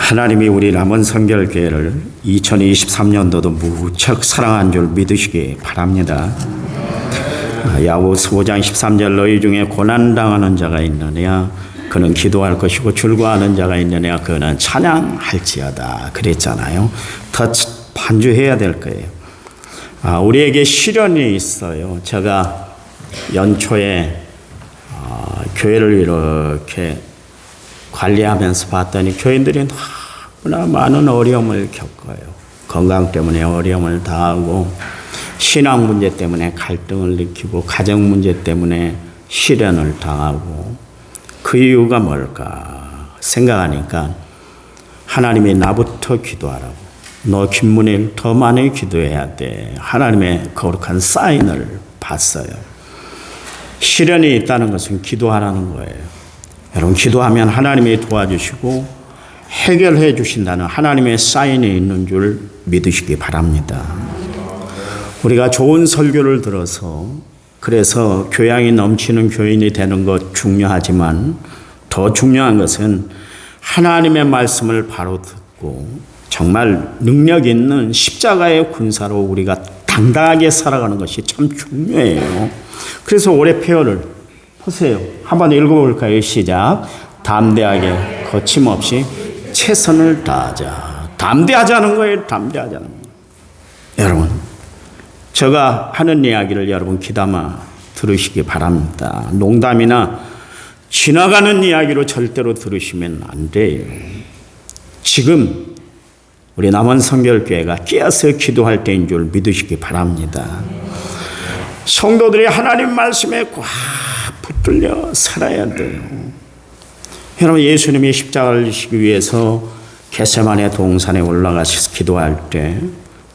하나님이 우리 남은 성결교회를 2023년도도 무척 사랑한 줄 믿으시기 바랍니다. 야고보서 5장 13절 너희 중에 고난당하는 자가 있느냐 그는 기도할 것이고 즐거워하는 자가 있느냐 그는 찬양할지어다 그랬잖아요. 더 반주해야 될 거예요. 우리에게 시련이 있어요. 제가 연초에 교회를 이렇게 관리하면서 봤더니 교인들이 너무나 많은 어려움을 겪어요. 건강 때문에 어려움을 당하고 신앙 문제 때문에 갈등을 느끼고 가정 문제 때문에 시련을 당하고 그 이유가 뭘까 생각하니까 하나님이 나부터 기도하라고 너 김문일 더 많이 기도해야 돼 하나님의 거룩한 사인을 봤어요. 시련이 있다는 것은 기도하라는 거예요. 여러분 기도하면 하나님이 도와주시고 해결해 주신다는 하나님의 사인이 있는 줄 믿으시기 바랍니다. 우리가 좋은 설교를 들어서 그래서 교양이 넘치는 교인이 되는 것 중요하지만 더 중요한 것은 하나님의 말씀을 바로 듣고 정말 능력 있는 십자가의 군사로 우리가 당당하게 살아가는 것이 참 중요해요. 그래서 올해 표현을 보세요. 한번 읽어볼까요? 시작. 담대하게 거침없이 최선을 다하자. 담대하자는 거예요. 담대하자는 거예요. 여러분 제가 하는 이야기를 여러분 귀담아 들으시기 바랍니다. 농담이나 지나가는 이야기로 절대로 들으시면 안 돼요. 지금 우리 남원 성결교회가 깨어서 기도할 때인 줄 믿으시기 바랍니다. 성도들이 하나님 말씀에 꽉 붙들려 살아야 돼요. 여러분 예수님이 십자가를 지시기 위해서 겟세마네 동산에 올라가셔서 기도할 때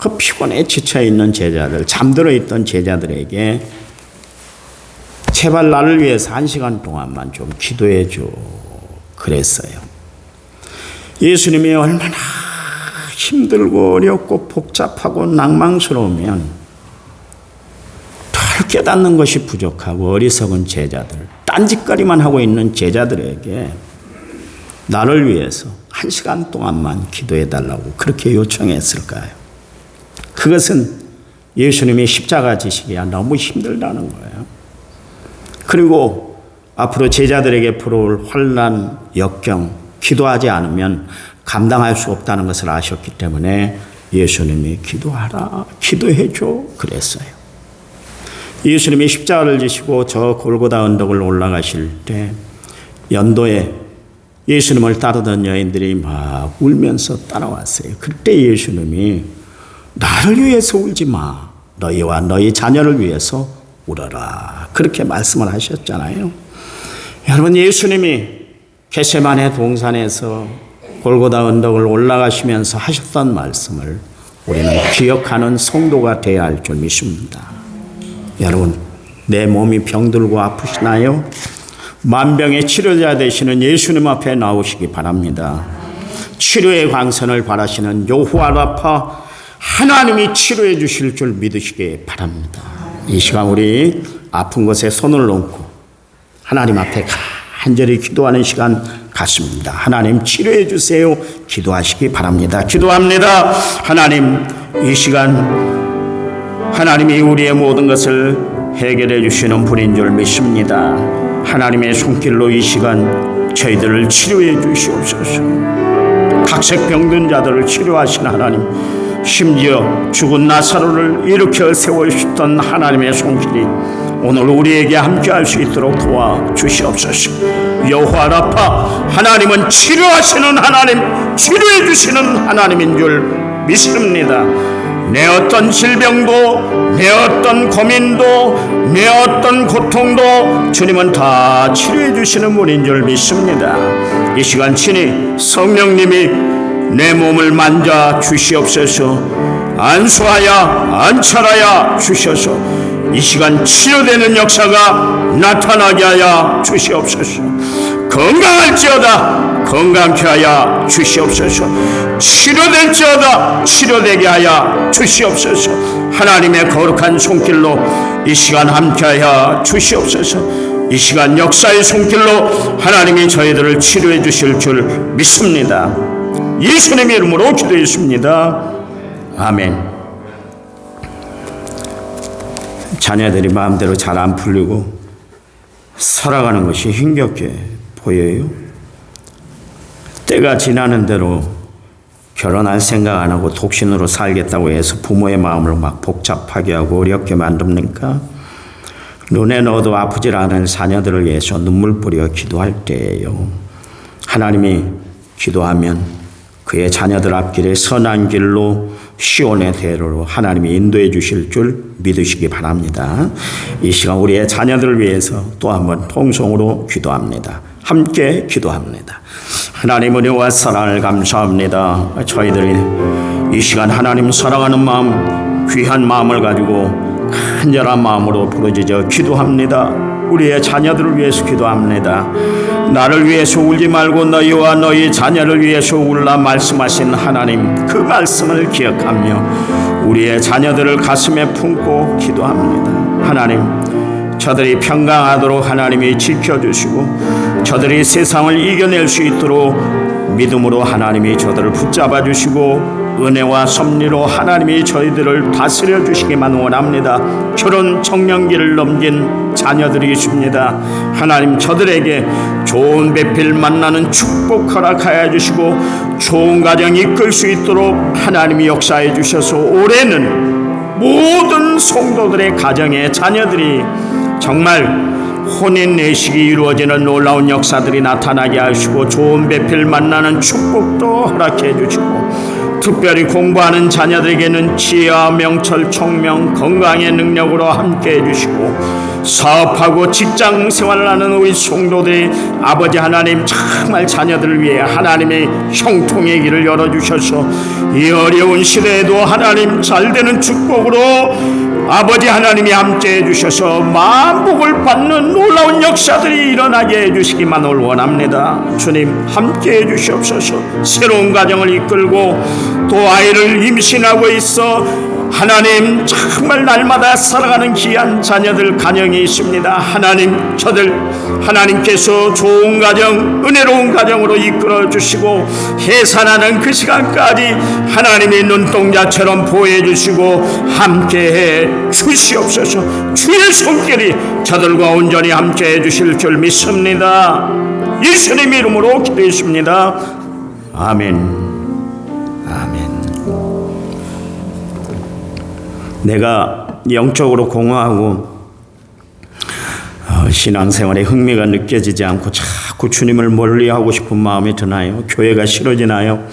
그 피곤에 지쳐있는 제자들 잠들어 있던 제자들에게 제발 나를 위해서 1시간 동안만 좀 기도해 줘 그랬어요. 예수님이 얼마나 힘들고 어렵고 복잡하고 낭망스러우면 덜 깨닫는 것이 부족하고 어리석은 제자들 딴짓거리만 하고 있는 제자들에게 나를 위해서 1시간 동안만 기도해 달라고 그렇게 요청했을까요? 그것은 예수님이 십자가 지시기가 너무 힘들다는 거예요. 그리고 앞으로 제자들에게 불어올 환난, 역경, 기도하지 않으면 감당할 수 없다는 것을 아셨기 때문에 예수님이 기도하라, 기도해줘 그랬어요. 예수님이 십자가를 지시고 저 골고다 언덕을 올라가실 때 연도에 예수님을 따르던 여인들이 막 울면서 따라왔어요. 그때 예수님이 나를 위해서 울지 마. 너희와 너희 자녀를 위해서 울어라. 그렇게 말씀을 하셨잖아요. 여러분 예수님이 겟세마네 동산에서 골고다 언덕을 올라가시면서 하셨던 말씀을 우리는 기억하는 성도가 되어야 할 줄 믿습니다. 여러분 내 몸이 병들고 아프시나요? 만병의 치료자 되시는 예수님 앞에 나오시기 바랍니다. 치료의 광선을 바라시는 여호와 하나님이 치료해 주실 줄 믿으시기 바랍니다. 이 시간 우리 아픈 곳에 손을 얹고 하나님 앞에 간절히 기도하는 시간 갖습니다. 하나님 치료해 주세요. 기도하시기 바랍니다. 기도합니다. 하나님 이 시간 하나님이 우리의 모든 것을 해결해 주시는 분인 줄 믿습니다. 하나님의 손길로 이 시간 저희들을 치료해 주시옵소서. 각색 병든 자들을 치료하신 하나님 심지어 죽은 나사로를 일으켜 세우셨던 하나님의 손길이 오늘 우리에게 함께할 수 있도록 도와주시옵소서. 여호와 라파 하나님은 치료하시는 하나님 치료해 주시는 하나님인 줄 믿습니다. 내 어떤 질병도 내 어떤 고민도 내 어떤 고통도 주님은 다 치료해 주시는 분인 줄 믿습니다. 이 시간 친히 성령님이 내 몸을 만져 주시옵소서. 안수하여 안찰하여 주셔서 이 시간 치료되는 역사가 나타나게 하여 주시옵소서. 건강할지어다 건강케 하여 주시옵소서. 치료될지어다 치료되게 하여 주시옵소서. 하나님의 거룩한 손길로 이 시간 함께하여 주시옵소서. 이 시간 역사의 손길로 하나님이 저희들을 치료해 주실 줄 믿습니다. 예수님의 이름으로 기도했습니다. 아멘. 자녀들이 마음대로 잘 안 풀리고 살아가는 것이 힘겹게 보여요. 때가 지나는 대로 결혼할 생각 안 하고 독신으로 살겠다고 해서 부모의 마음을 막 복잡하게 하고 어렵게 만듭니까? 눈에 넣어도 아프질 않은 자녀들을 위해서 눈물 뿌려 기도할 때예요. 하나님이 기도하면 그의 자녀들 앞길에 선한 길로 시온의 대로로 하나님이 인도해 주실 줄 믿으시기 바랍니다. 이 시간 우리의 자녀들을 위해서 또 한번 통성으로 기도합니다. 함께 기도합니다. 하나님 은혜와 사랑을 감사합니다. 저희들이 이 시간 하나님 사랑하는 마음, 귀한 마음을 가지고 간절한 마음으로 부르짖어 기도합니다. 우리의 자녀들을 위해서 기도합니다. 나를 위해서 울지 말고 너희와 너희 자녀를 위해서 울라 말씀하신 하나님, 그 말씀을 기억하며 우리의 자녀들을 가슴에 품고 기도합니다. 하나님, 저들이 평강하도록 하나님이 지켜주시고 저들이 세상을 이겨낼 수 있도록 믿음으로 하나님이 저들을 붙잡아 주시고 은혜와 섭리로 하나님이 저희들을 다스려 주시기만 원합니다. 결혼 청년기를 넘긴 자녀들이 있습니다. 하나님, 저들에게 좋은 배필 만나는 축복 허락하여 주시고 좋은 가정 이끌 수 있도록 하나님이 역사해 주셔서 올해는 모든 성도들의 가정에 자녀들이 정말 혼인 내식이 이루어지는 놀라운 역사들이 나타나게 하시고 좋은 배필 만나는 축복도 허락해 주시고 특별히 공부하는 자녀들에게는 지혜와 명철, 총명, 건강의 능력으로 함께 해주시고 사업하고 직장 생활을 하는 우리 성도들이 아버지 하나님 정말 자녀들을 위해 하나님의 형통의 길을 열어주셔서 이 어려운 시대에도 하나님 잘되는 축복으로 아버지 하나님이 함께 해주셔서 만복을 받는 놀라운 역사들이 일어나게 해주시기만 원합니다. 주님 함께 해주시옵소서. 새로운 가정을 이끌고 또 아이를 임신하고 있어 하나님 정말 날마다 살아가는 귀한 자녀들 가정이 있습니다. 하나님, 저들 하나님께서 좋은 가정, 은혜로운 가정으로 이끌어 주시고 해산하는 그 시간까지 하나님의 눈동자처럼 보호해 주시고 함께해 주시옵소서. 주의 손길이 저들과 온전히 함께해 주실 줄 믿습니다. 예수님의 이름으로 기도했습니다. 아멘. 내가 영적으로 공허하고 신앙생활에 흥미가 느껴지지 않고 자꾸 주님을 멀리하고 싶은 마음이 드나요? 교회가 싫어지나요?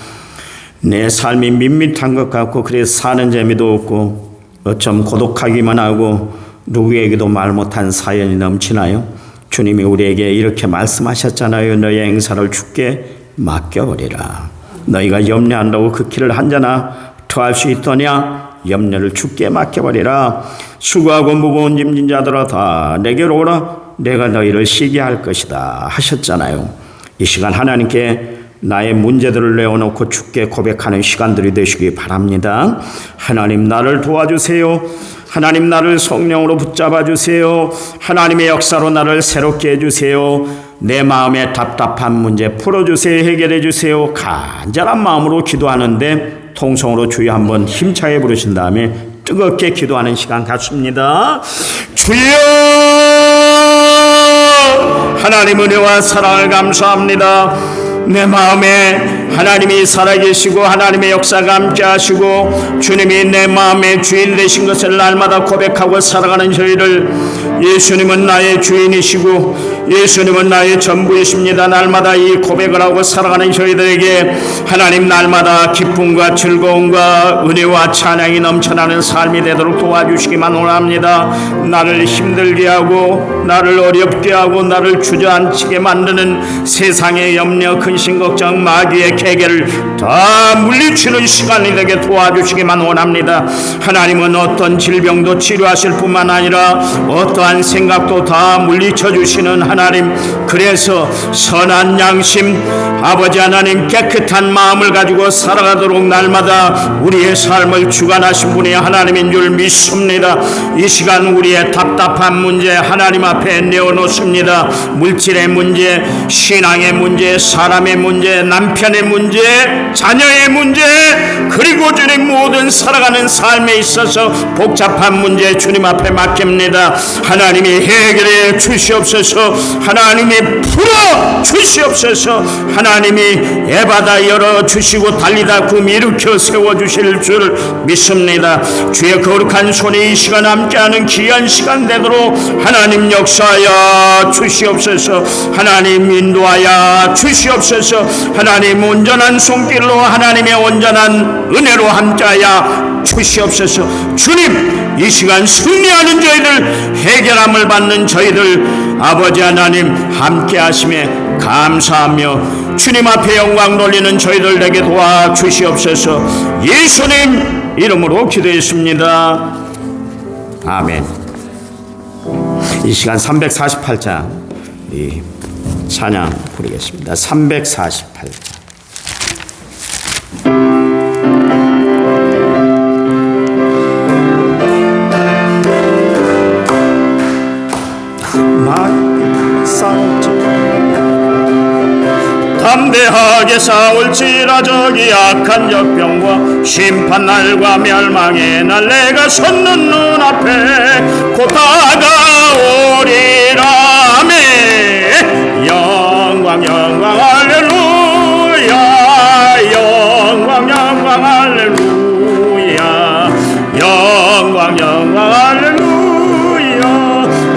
내 삶이 밋밋한 것 같고 그래서 사는 재미도 없고 어쩜 고독하기만 하고 누구에게도 말 못한 사연이 넘치나요? 주님이 우리에게 이렇게 말씀하셨잖아요. 너의 행사를 주께 맡겨버리라. 너희가 염려한다고 그 길을 한자나 더할 수 있더냐? 염려를 주께 맡겨버리라. 수고하고 무거운 짐진 자들아 다 내게로 오라. 내가 너희를 쉬게 할 것이다 하셨잖아요. 이 시간 하나님께 나의 문제들을 내어놓고 주께 고백하는 시간들이 되시기 바랍니다. 하나님, 나를 도와주세요. 하나님, 나를 성령으로 붙잡아 주세요. 하나님의 역사로 나를 새롭게 해주세요. 내 마음의 답답한 문제 풀어주세요. 해결해 주세요. 간절한 마음으로 기도하는데 통성으로 주여 한번 힘차게 부르신 다음에 뜨겁게 기도하는 시간 갖습니다. 주여, 하나님 은혜와 사랑을 감사합니다. 내 마음에 하나님이 살아계시고 하나님의 역사가 함께 하시고 주님이 내 마음의 주인 되신 것을 날마다 고백하고 살아가는 저희를, 예수님은 나의 주인이시고 예수님은 나의 전부이십니다. 날마다 이 고백을 하고 살아가는 저희들에게 하나님 날마다 기쁨과 즐거움과 은혜와 찬양이 넘쳐나는 삶이 되도록 도와주시기만 원합니다. 나를 힘들게 하고 나를 어렵게 하고 나를 주저앉히게 만드는 세상의 염려, 근심, 걱정, 마귀의 계계를 다 물리치는 시간이 되게 도와주시기만 원합니다. 하나님은 어떤 질병도 치료하실 뿐만 아니라 어떠한 생각도 다 물리쳐 주시는 하나님, 그래서 선한 양심, 아버지 하나님 깨끗한 마음을 가지고 살아가도록 날마다 우리의 삶을 주관하신 분이 하나님인 줄 믿습니다. 이 시간 우리의 답답한 문제 하나님 앞에 내어놓습니다. 물질의 문제, 신앙의 문제, 사람의 문제, 남편의 문제, 자녀의 문제, 그리고 주님 모든 살아가는 삶에 있어서 복잡한 문제 주님 앞에 맡깁니다. 하나님이 해결해 주시옵소서. 하나님이 풀어 주시옵소서. 하나님이 에바다 열어 주시고 달리다 굼 일으켜 세워 주실 줄 믿습니다. 주의 거룩한 손에 이 시간 함께하는 귀한 시간 되도록 하나님 역사하여 주시옵소서. 하나님 인도하여 주시옵소서. 하나님 온전한 손길로 하나님의 온전한 은혜로 함께하여 주시옵소서. 주님, 이 시간 승리하는 저희들, 해결함을 받는 저희들 아버지 하나님 함께 하심에 감사하며 주님 앞에 영광 돌리는 저희들 되게 도와주시옵소서. 예수님 이름으로 기도했습니다. 아멘. 이 시간 348장 이 찬양 부르겠습니다. 348장. 담대하게 싸울지라 저기 악한 역병과 심판날과 멸망의 날 내가 섰는 눈앞에 곧 다가오리라. 아멘. 영광 영광 할렐루야. 영광 영광 할렐루야. 영광 영광 할렐루야.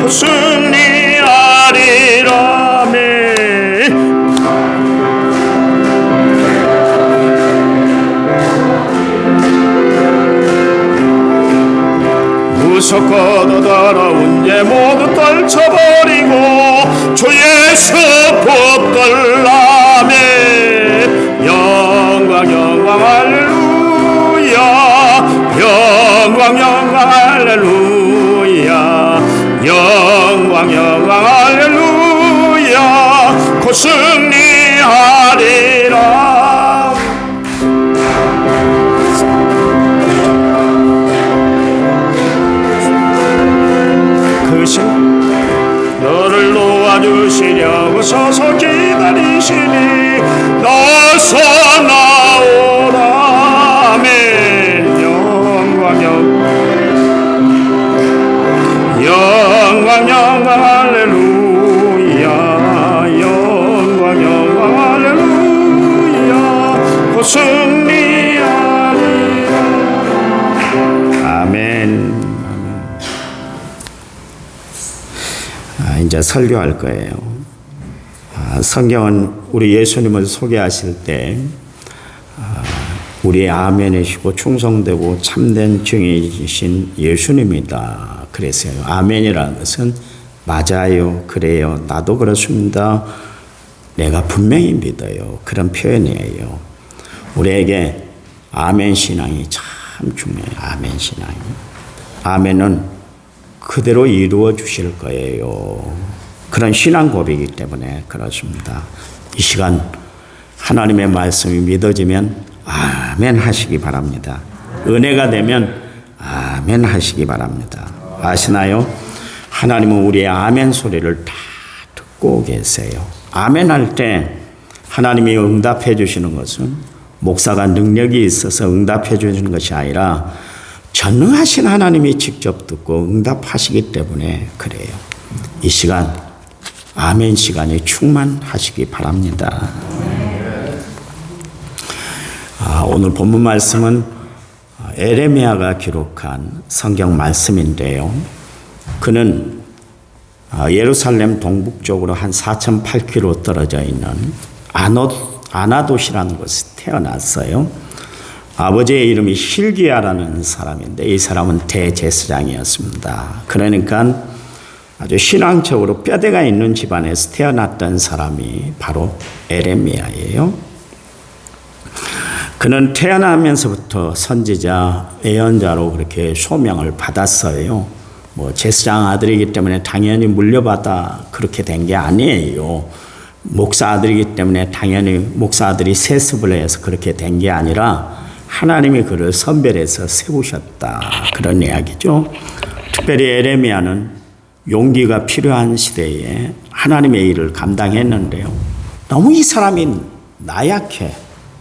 곧 승리하리라. 무섭고도 더러운 죄 모두 떨쳐버리고 주 예수 붙들라매. 영광 영광 할렐루야. 영광 영광 할렐루야. 영광 영광 할렐루야. 곧 승리하리라. 너를 놓아주시려고 서서 기다리시니 나서 나오라. 아멘. 영광 영광 영광 할렐루야. 영광 영광 할렐루야. 곧 승리하리라. 아멘. 이제 설교할 거예요. 성경은 우리 예수님을 소개하실 때 우리의 아멘이시고 충성되고 참된 증인이신 예수님이다 그랬어요. 아멘이라는 것은 맞아요, 그래요, 나도 그렇습니다, 내가 분명히 믿어요, 그런 표현이에요. 우리에게 아멘 신앙이 참 중요해요. 아멘 신앙이. 아멘은 그대로 이루어 주실 거예요. 그런 신앙 고백이기 때문에 그렇습니다. 이 시간 하나님의 말씀이 믿어지면 아멘 하시기 바랍니다. 은혜가 되면 아멘 하시기 바랍니다. 아시나요? 하나님은 우리의 아멘 소리를 다 듣고 계세요. 아멘 할 때 하나님이 응답해 주시는 것은 목사가 능력이 있어서 응답해 주시는 것이 아니라 전능하신 하나님이 직접 듣고 응답하시기 때문에 그래요. 이 시간 아멘 시간이 충만하시기 바랍니다. 오늘 본문 말씀은 에레미야가 기록한 성경 말씀인데요. 그는 예루살렘 동북쪽으로 한 4,800km 떨어져 있는 아나돗이라는 곳에 태어났어요. 아버지의 이름이 hil기야라는 사람인데 이 사람은 대제사장이었습니다. 그러니까 아주 신앙적으로 뼈대가 있는 집안에서 태어났던 사람이 바로 에레미야예요. 그는 태어나면서부터 선지자, 예언자로 그렇게 소명을 받았어요. 뭐 제사장 아들이기 때문에 당연히 물려받아 그렇게 된 게 아니에요. 목사 아들이기 때문에 당연히 목사 아들이 세습을 해서 그렇게 된 게 아니라 하나님이 그를 선별해서 세우셨다. 그런 이야기죠. 특별히 에레미야는 용기가 필요한 시대에 하나님의 일을 감당했는데요. 너무 이 사람이 나약해.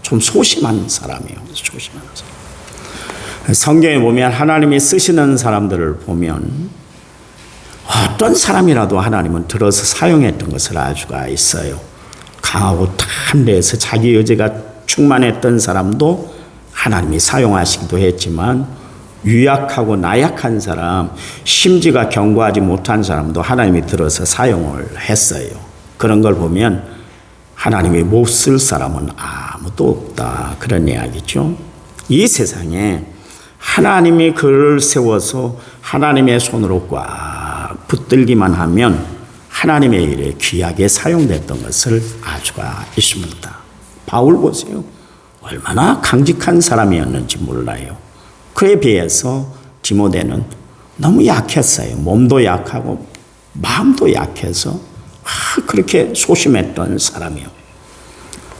좀 소심한 사람이에요. 소심한 사람. 성경에 보면 하나님이 쓰시는 사람들을 보면 어떤 사람이라도 하나님은 들어서 사용했던 것을 알 수가 있어요. 강하고 담대해서 자기 의지가 충만했던 사람도 하나님이 사용하시기도 했지만 유약하고 나약한 사람, 심지가 견고하지 못한 사람도 하나님이 들어서 사용을 했어요. 그런 걸 보면 하나님이 못 쓸 사람은 아무도 없다. 그런 이야기죠. 이 세상에 하나님이 그를 세워서 하나님의 손으로 꽉 붙들기만 하면 하나님의 일에 귀하게 사용됐던 것을 알 수가 있습니다. 바울 보세요. 얼마나 강직한 사람이었는지 몰라요. 그에 비해서 디모데는 너무 약했어요. 몸도 약하고 마음도 약해서 그렇게 소심했던 사람이요.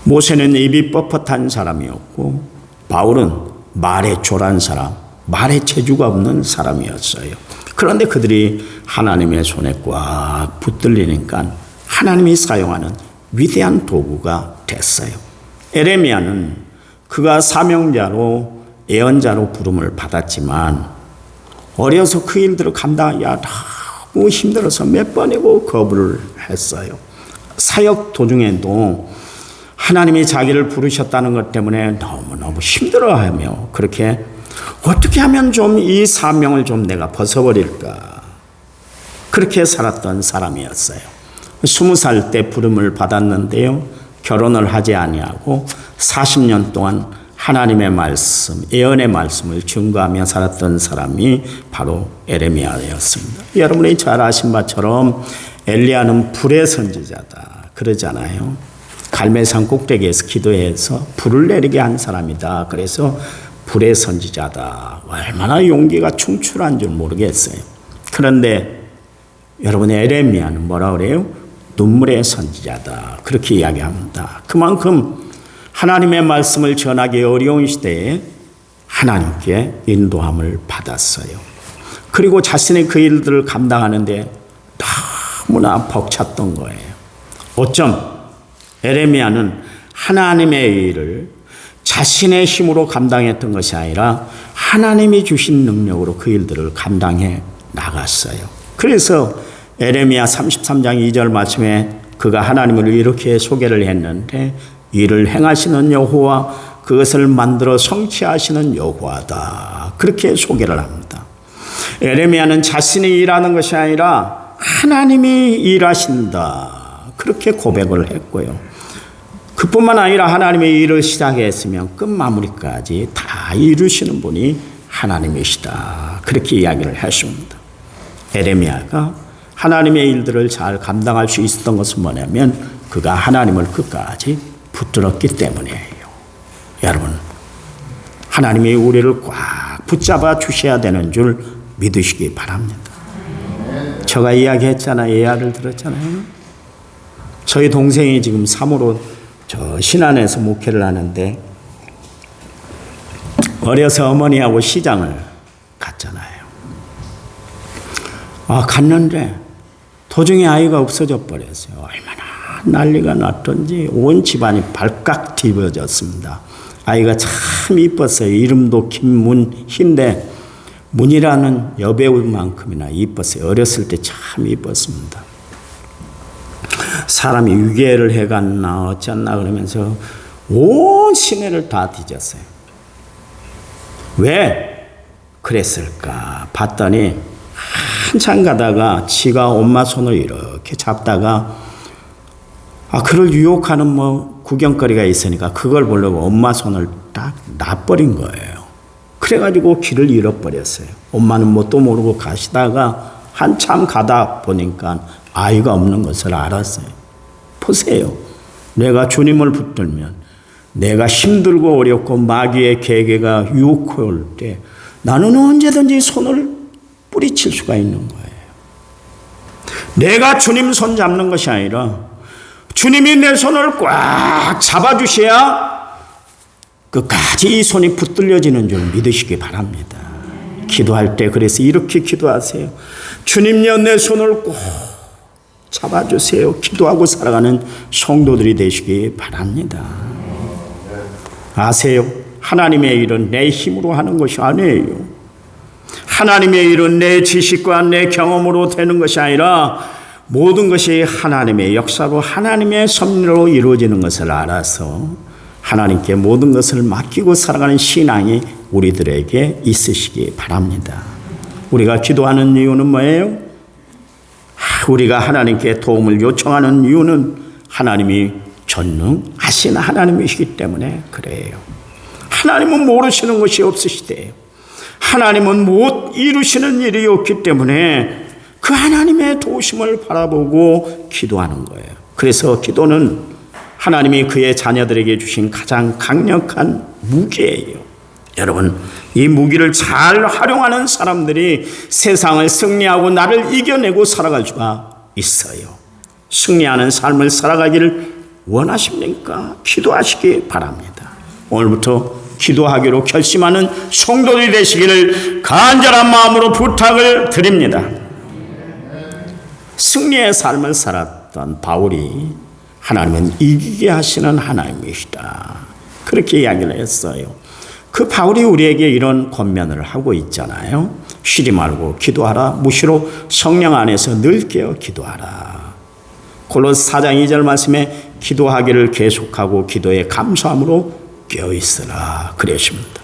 모세는 입이 뻣뻣한 사람이었고 바울은 말에 조란 사람, 말에 재주가 없는 사람이었어요. 그런데 그들이 하나님의 손에 꽉 붙들리니까 하나님이 사용하는 위대한 도구가 됐어요. 에레미야는 그가 사명자로 예언자로 부름을 받았지만 어려서 그 일들을 감당하기 너무 힘들어서 몇 번이고 거부를 했어요. 사역 도중에도 하나님이 자기를 부르셨다는 것 때문에 너무너무 힘들어하며 그렇게 어떻게 하면 좀 이 사명을 좀 내가 벗어버릴까 그렇게 살았던 사람이었어요. 20살 때 부름을 받았는데요. 결혼을 하지 아니하고 40년 동안 하나님의 말씀, 예언의 말씀을 증거하며 살았던 사람이 바로 에레미야였습니다. 여러분이 잘 아신 바처럼 엘리야는 불의 선지자다 그러잖아요. 갈멜산 꼭대기에서 기도해서 불을 내리게 한 사람이다. 그래서 불의 선지자다. 얼마나 용기가 충출한 줄 모르겠어요. 그런데 여러분의 에레미야는 뭐라 그래요? 눈물의 선지자다. 그렇게 이야기합니다. 그만큼 하나님의 말씀을 전하기 어려운 시대에 하나님께 인도함을 받았어요. 그리고 자신의 그 일들을 감당하는데 너무나 벅찼던 거예요. 어쩜 에레미야는 하나님의 일을 자신의 힘으로 감당했던 것이 아니라 하나님이 주신 능력으로 그 일들을 감당해 나갔어요. 그래서 에레미야 33장 2절 말씀에 그가 하나님을 이렇게 소개를 했는데 이를 행하시는 여호와 그것을 만들어 성취하시는 여호와다. 그렇게 소개를 합니다. 에레미야는 자신이 일하는 것이 아니라 하나님이 일하신다. 그렇게 고백을 했고요. 그뿐만 아니라 하나님의 일을 시작했으면 끝 마무리까지 다 이루시는 분이 하나님이시다. 그렇게 이야기를 했습니다. 에레미야가 하나님의 일들을 잘 감당할 수 있었던 것은 뭐냐면 그가 하나님을 끝까지 붙들었기 때문이에요. 여러분, 하나님이 우리를 꽉 붙잡아 주셔야 되는 줄 믿으시기 바랍니다. 제가 이야기했잖아요. 예화를 들었잖아요. 저희 동생이 지금 3호로 저 신안에서 목회를 하는데 어려서 어머니하고 시장을 갔잖아요. 갔는데 도중에 아이가 없어져 버렸어요. 얼마나 난리가 났던지 온 집안이 발칵 뒤집어졌습니다. 아이가 참 이뻤어요. 이름도 김문희인데 문이라는 여배우만큼이나 이뻤어요. 어렸을 때 참 이뻤습니다. 사람이 유괴를 해갔나 어쩌나 그러면서 온 시내를 다 뒤졌어요. 왜 그랬을까 봤더니 한참 가다가 지가 엄마 손을 이렇게 잡다가 그를 유혹하는 구경거리가 있으니까 그걸 보려고 엄마 손을 딱 놔버린 거예요. 그래가지고 길을 잃어버렸어요. 엄마는 뭣도 모르고 가시다가 한참 가다 보니까 아이가 없는 것을 알았어요. 보세요. 내가 주님을 붙들면 내가 힘들고 어렵고 마귀의 계계가 유혹해 올 때 나는 언제든지 손을 뿌리칠 수가 있는 거예요. 내가 주님 손 잡는 것이 아니라 주님이 내 손을 꽉 잡아주셔야 끝까지 이 손이 붙들려지는 줄 믿으시기 바랍니다. 기도할 때 그래서 이렇게 기도하세요. 주님여 내 손을 꼭 잡아주세요. 기도하고 살아가는 성도들이 되시기 바랍니다. 아세요? 하나님의 일은 내 힘으로 하는 것이 아니에요. 하나님의 일은 내 지식과 내 경험으로 되는 것이 아니라 모든 것이 하나님의 역사로 하나님의 섭리로 이루어지는 것을 알아서 하나님께 모든 것을 맡기고 살아가는 신앙이 우리들에게 있으시기 바랍니다. 우리가 기도하는 이유는 뭐예요? 우리가 하나님께 도움을 요청하는 이유는 하나님이 전능하신 하나님이시기 때문에 그래요. 하나님은 모르시는 것이 없으시대요. 하나님은 못 이루시는 일이 없기 때문에 그 하나님의 도우심을 바라보고 기도하는 거예요. 그래서 기도는 하나님이 그의 자녀들에게 주신 가장 강력한 무기예요. 여러분, 이 무기를 잘 활용하는 사람들이 세상을 승리하고 나를 이겨내고 살아갈 수가 있어요. 승리하는 삶을 살아가기를 원하십니까? 기도하시기 바랍니다. 오늘부터 기도하기로 결심하는 성도들이 되시기를 간절한 마음으로 부탁을 드립니다. 승리의 삶을 살았던 바울이 하나님은 이기게 하시는 하나님이시다, 그렇게 이야기를 했어요. 그 바울이 우리에게 이런 권면을 하고 있잖아요. 쉬지 말고 기도하라. 무시로 성령 안에서 늘 깨어 기도하라. 골로새 4장 2절 말씀에 기도하기를 계속하고 기도에 감사함으로 깨어있으라 그러십니다.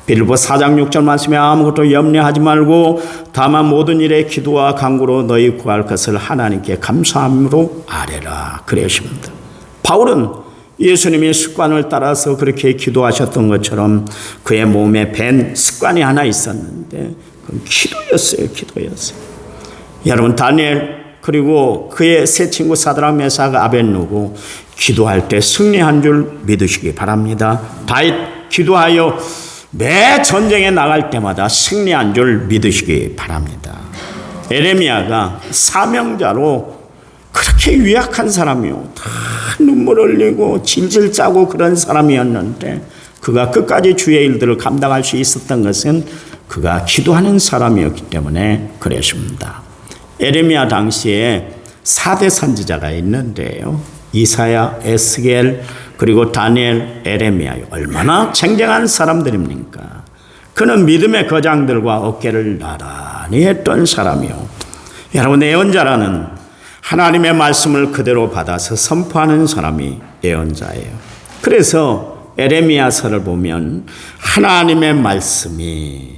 빌립보 4장 6절 말씀에 아무것도 염려하지 말고 다만 모든 일에 기도와 간구로 너희 구할 것을 하나님께 감사함으로 아뢰라 그러십니다. 바울은 예수님의 습관을 따라서 그렇게 기도하셨던 것처럼 그의 몸에 밴 습관이 하나 있었는데 그건 기도였어요. 여러분, 다니엘 그리고 그의 세 친구 사드락 메삭 아벳느고 기도할 때 승리한 줄 믿으시기 바랍니다. 다윗 기도하여 매 전쟁에 나갈 때마다 승리한 줄 믿으시기 바랍니다. 에레미야가 사명자로 그렇게 유약한 사람이요, 다 눈물 흘리고 질질 짜고 그런 사람이었는데 그가 끝까지 주의 일들을 감당할 수 있었던 것은 그가 기도하는 사람이었기 때문에 그랬습니다. 에레미야 당시에 4대 선지자가 있는데요, 이사야, 에스겔, 그리고 다니엘, 에레미야, 얼마나 쟁쟁한 사람들입니까? 그는 믿음의 거장들과 어깨를 나란히 했던 사람이요, 여러분, 예언자라는 하나님의 말씀을 그대로 받아서 선포하는 사람이 예언자예요. 그래서 에레미야서를 보면 하나님의 말씀이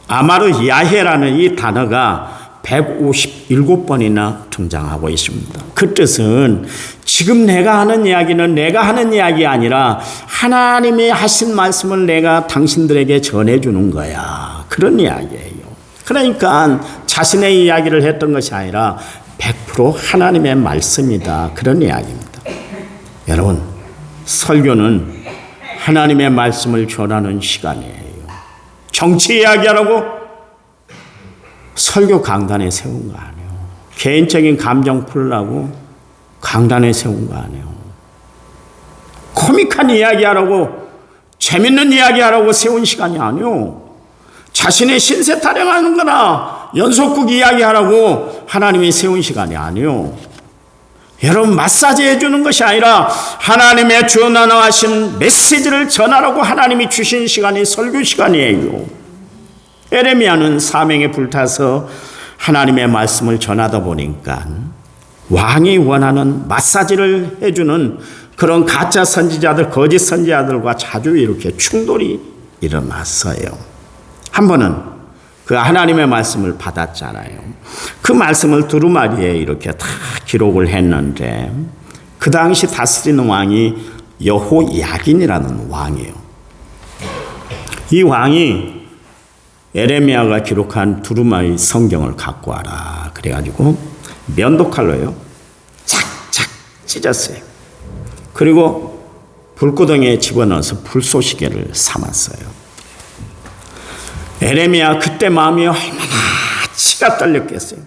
아마르 야헤라는 이 단어가 157번이나 등장하고 있습니다. 그 뜻은 지금 내가 하는 이야기는 내가 하는 이야기가 아니라 하나님이 하신 말씀을 내가 당신들에게 전해주는 거야, 그런 이야기예요. 그러니까 자신의 이야기를 했던 것이 아니라 100% 하나님의 말씀이다, 그런 이야기입니다. 여러분, 설교는 하나님의 말씀을 전하는 시간이에요. 정치 이야기하라고 설교 강단에 세운 거 아니에요. 개인적인 감정 풀라고 강단에 세운 거 아니에요. 코믹한 이야기하라고, 재밌는 이야기하라고 세운 시간이 아니에요. 자신의 신세 타령하는 거나 연속극 이야기하라고 하나님이 세운 시간이 아니에요. 여러분, 마사지 해주는 것이 아니라 하나님의 전하신 메시지를 전하라고 하나님이 주신 시간이 설교 시간이에요. 에레미야는 사명에 불타서 하나님의 말씀을 전하다 보니까 왕이 원하는 마사지를 해주는 그런 가짜 선지자들, 거짓 선지자들과 자주 이렇게 충돌이 일어났어요. 한 번은 그 하나님의 말씀을 받았잖아요. 그 말씀을 두루마리에 이렇게 다 기록을 했는데 그 당시 다스리는 왕이 여호야긴이라는 왕이에요. 이 왕이 에레미야가 기록한 두루마리 성경을 갖고 와라 그래가지고 면도칼로요 착착 찢었어요. 그리고 불구덩이에 집어넣어서 불쏘시개를 삼았어요. 에레미야 그때 마음이 얼마나 치가 떨렸겠어요.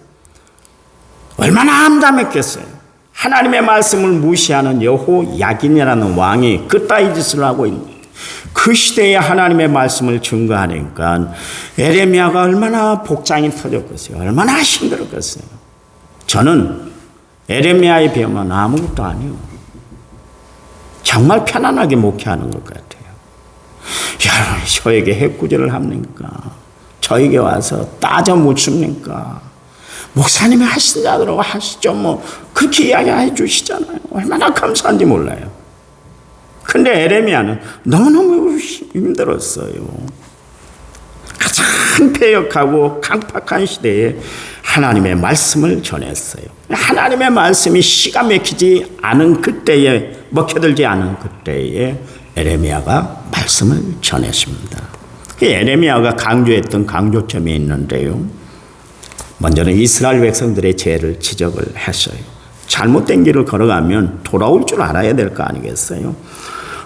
얼마나 암담했겠어요. 하나님의 말씀을 무시하는 여호야긴이라는 왕이 그따위 짓을 하고 있는 그 시대에 하나님의 말씀을 증거하니까 에레미야가 얼마나 복장이 터졌겠어요. 얼마나 힘들었겠어요. 저는 에레미야에 비하면 아무것도 아니에요. 정말 편안하게 목회하는 것 같아요. 저에게 해꾸지를 합니까? 저에게 와서 따져 묻습니까? 목사님이 하신 자들하고 하시죠. 뭐 그렇게 이야기해 주시잖아요. 얼마나 감사한지 몰라요. 근데 에레미야는 너무너무 힘들었어요. 가장 패역하고 강팍한 시대에 하나님의 말씀을 전했어요. 하나님의 말씀이 시가 막히지 않은 그때에, 먹혀들지 않은 그때에 에레미야가 말씀을 전했습니다. 에레미야가 강조했던 강조점이 있는데요. 먼저는 이스라엘 백성들의 죄를 지적을 했어요. 잘못된 길을 걸어가면 돌아올 줄 알아야 될 거 아니겠어요?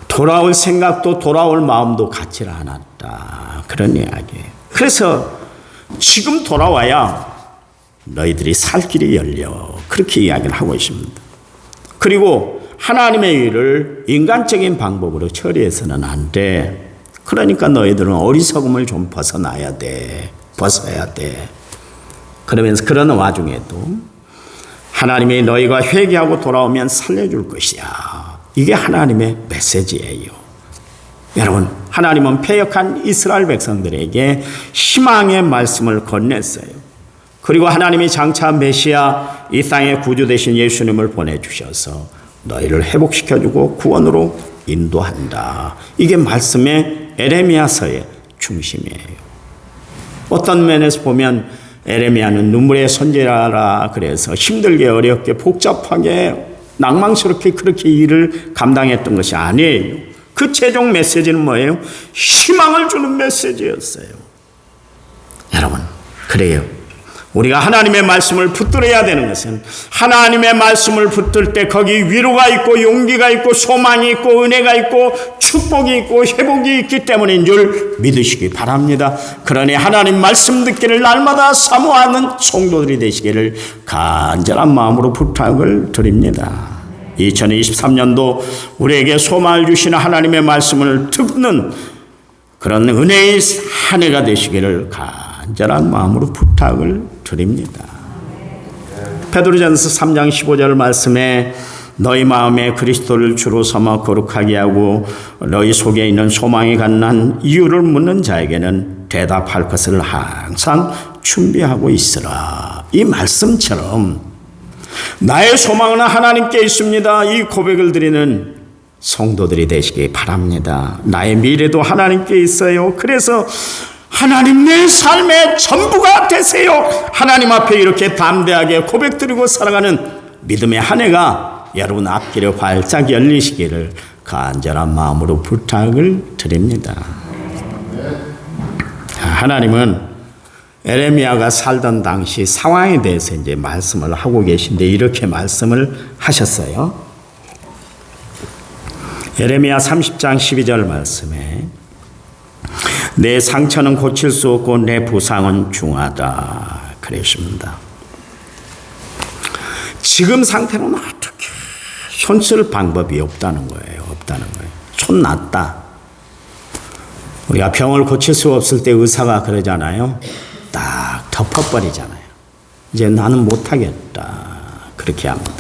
돌아올 생각도 돌아올 마음도 같지 않았다. 그런 이야기예요. 그래서 지금 돌아와야 너희들이 살 길이 열려. 그렇게 이야기를 하고 있습니다. 그리고 하나님의 일을 인간적인 방법으로 처리해서는 안 돼. 그러니까 너희들은 어리석음을 좀 벗어나야 돼. 벗어야 돼. 그러면서 그런 와중에도 하나님이 너희가 회개하고 돌아오면 살려줄 것이야. 이게 하나님의 메시지예요. 여러분, 하나님은 패역한 이스라엘 백성들에게 희망의 말씀을 건넸어요. 그리고 하나님이 장차 메시아, 이 땅의 구주 되신 예수님을 보내주셔서 너희를 회복시켜주고 구원으로 인도한다. 이게 말씀의 에레미야서의 중심이에요. 어떤 면에서 보면 에레미야는 눈물의 선지자라 그래서 힘들게 어렵게 복잡하게 낭망스럽게 그렇게 일을 감당했던 것이 아니에요. 그 최종 메시지는 뭐예요? 희망을 주는 메시지였어요. 여러분, 그래요. 우리가 하나님의 말씀을 붙들어야 되는 것은 하나님의 말씀을 붙들 때 거기 위로가 있고 용기가 있고 소망이 있고 은혜가 있고 축복이 있고 회복이 있기 때문인 줄 믿으시기 바랍니다. 그러니 하나님 말씀 듣기를 날마다 사모하는 성도들이 되시기를 간절한 마음으로 부탁을 드립니다. 2023년도 우리에게 소망을 주시는 하나님의 말씀을 듣는 그런 은혜의 한 해가 되시기를 간절한 마음으로 부탁을 드립니다. 베드로전서 3장 15절 말씀에 너희 마음에 그리스도를 주로 삼아 거룩하게 하고 너희 속에 있는 소망이 갖는 이유를 묻는 자에게는 대답할 것을 항상 준비하고 있으라. 이 말씀처럼 나의 소망은 하나님께 있습니다. 이 고백을 드리는 성도들이 되시기 바랍니다. 나의 미래도 하나님께 있어요. 그래서 하나님 내 삶의 전부가 되세요. 하나님 앞에 이렇게 담대하게 고백드리고 살아가는 믿음의 한 해가 여러분 앞길에 활짝 열리시기를 간절한 마음으로 부탁을 드립니다. 하나님은 에레미야가 살던 당시 상황에 대해서 이제 말씀을 하고 계신데 이렇게 말씀을 하셨어요. 에레미야 30장 12절 말씀에 내 상처는 고칠 수 없고 내 부상은 중하다 그랬습니다. 지금 상태는 어떻게 손쓸 방법이 없다는 거예요. 손 났다. 우리가 병을 고칠 수 없을 때 의사가 그러잖아요. 딱 덮어버리잖아요. 이제 나는 못하겠다. 그렇게 합니다.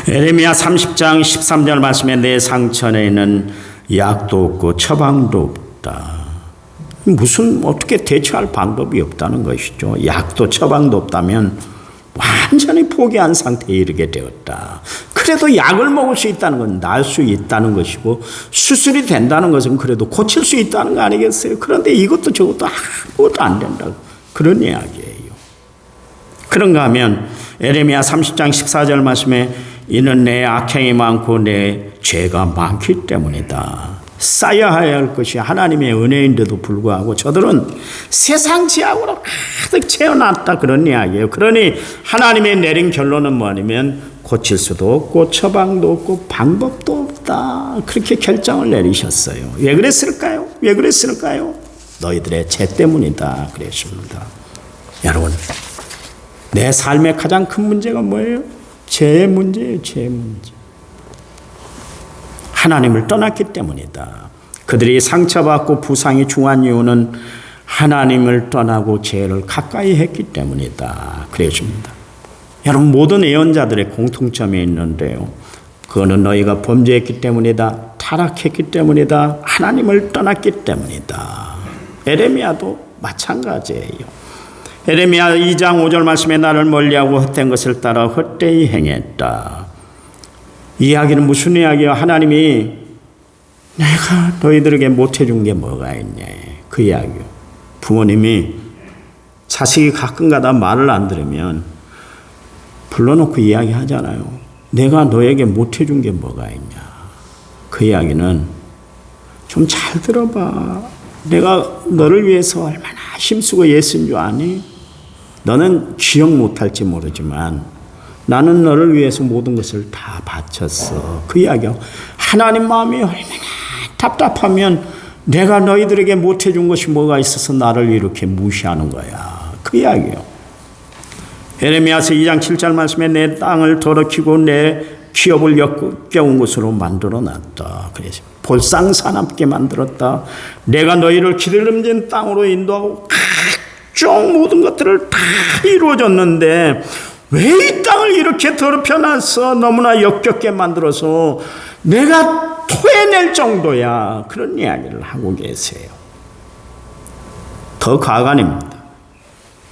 에레미야 30장 13절 말씀에 내 상처에는 약도 없고 처방도 없다. 무슨 어떻게 대처할 방법이 없다는 것이죠. 약도 처방도 없다면 완전히 포기한 상태에 이르게 되었다. 그래도 약을 먹을 수 있다는 건 나을 수 있다는 것이고 수술이 된다는 것은 그래도 고칠 수 있다는 거 아니겠어요? 그런데 이것도 저것도 아무것도 안 된다고 그런 이야기예요. 그런가 하면 에레미야 30장 14절 말씀에 이는 내 악행이 많고 내 죄가 많기 때문이다. 쌓여야 할 것이 하나님의 은혜인데도 불구하고 저들은 세상 지하로 가득 채워놨다 그런 이야기예요. 그러니 하나님의 내린 결론은 뭐냐면 고칠 수도 없고 처방도 없고 방법도 없다. 그렇게 결정을 내리셨어요. 왜 그랬을까요? 너희들의 죄 때문이다 그랬습니다. 여러분, 내 삶의 가장 큰 문제가 뭐예요? 죄의 문제예요. 죄의 문제. 하나님을 떠났기 때문이다. 그들이 상처받고 부상이 중한 이유는 하나님을 떠나고 죄를 가까이 했기 때문이다. 그랬습니다. 여러분, 모든 예언자들의 공통점이 있는데요. 그거는 너희가 범죄했기 때문이다. 타락했기 때문이다. 하나님을 떠났기 때문이다. 에레미야도 마찬가지예요. 에레미야 2장 5절 말씀에 나를 멀리하고 헛된 것을 따라 헛되이 행했다. 이 이야기는 무슨 이야기야? 하나님이 내가 너희들에게 못해준 게 뭐가 있냐, 그 이야기요. 부모님이 자식이 가끔가다 말을 안 들으면 불러놓고 이야기하잖아요. 내가 너에게 못해준 게 뭐가 있냐. 그 이야기는 좀 잘 들어봐. 내가 너를 위해서 얼마나 힘쓰고 애쓴 줄 아니? 너는 기억 못할지 모르지만 나는 너를 위해서 모든 것을 다 바쳤어. 그 이야기요. 하나님 마음이 얼마나 답답하면 내가 너희들에게 못해준 것이 뭐가 있어서 나를 이렇게 무시하는 거야. 그 이야기요. 에레미야서 2장 7절 말씀에 내 땅을 더럽히고 내 기업을 역겨운 것으로 만들어놨다. 그래서 볼상사납게 만들었다. 내가 너희를 기름진 땅으로 인도하고 각종 모든 것들을 다 이루어졌는데 왜 이 땅을 이렇게 더럽혀놨어? 너무나 역겹게 만들어서 내가 토해낼 정도야. 그런 이야기를 하고 계세요. 더 가관입니다.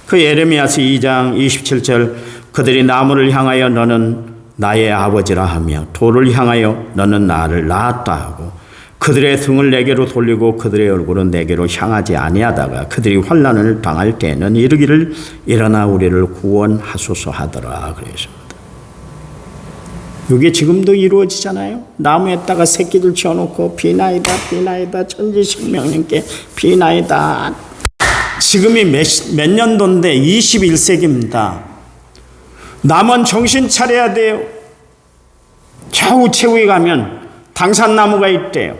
그 예레미야서 2장 27절 그들이 나무를 향하여 너는 나의 아버지라 하며 돌을 향하여 너는 나를 낳았다 하고 그들의 등을 내게로 돌리고 그들의 얼굴은 내게로 향하지 아니하다가 그들이 환난을 당할 때에는 이르기를 일어나 우리를 구원하소서 하더라 그러셨습니다. 이게 지금도 이루어지잖아요. 나무에다가 새끼들 지어놓고 비나이다 비나이다 천지식명님께 비나이다. 지금이 몇 년도인데 21세기입니다. 남은 정신 차려야 돼요. 저 우체국에 가면 당산나무가 있대요.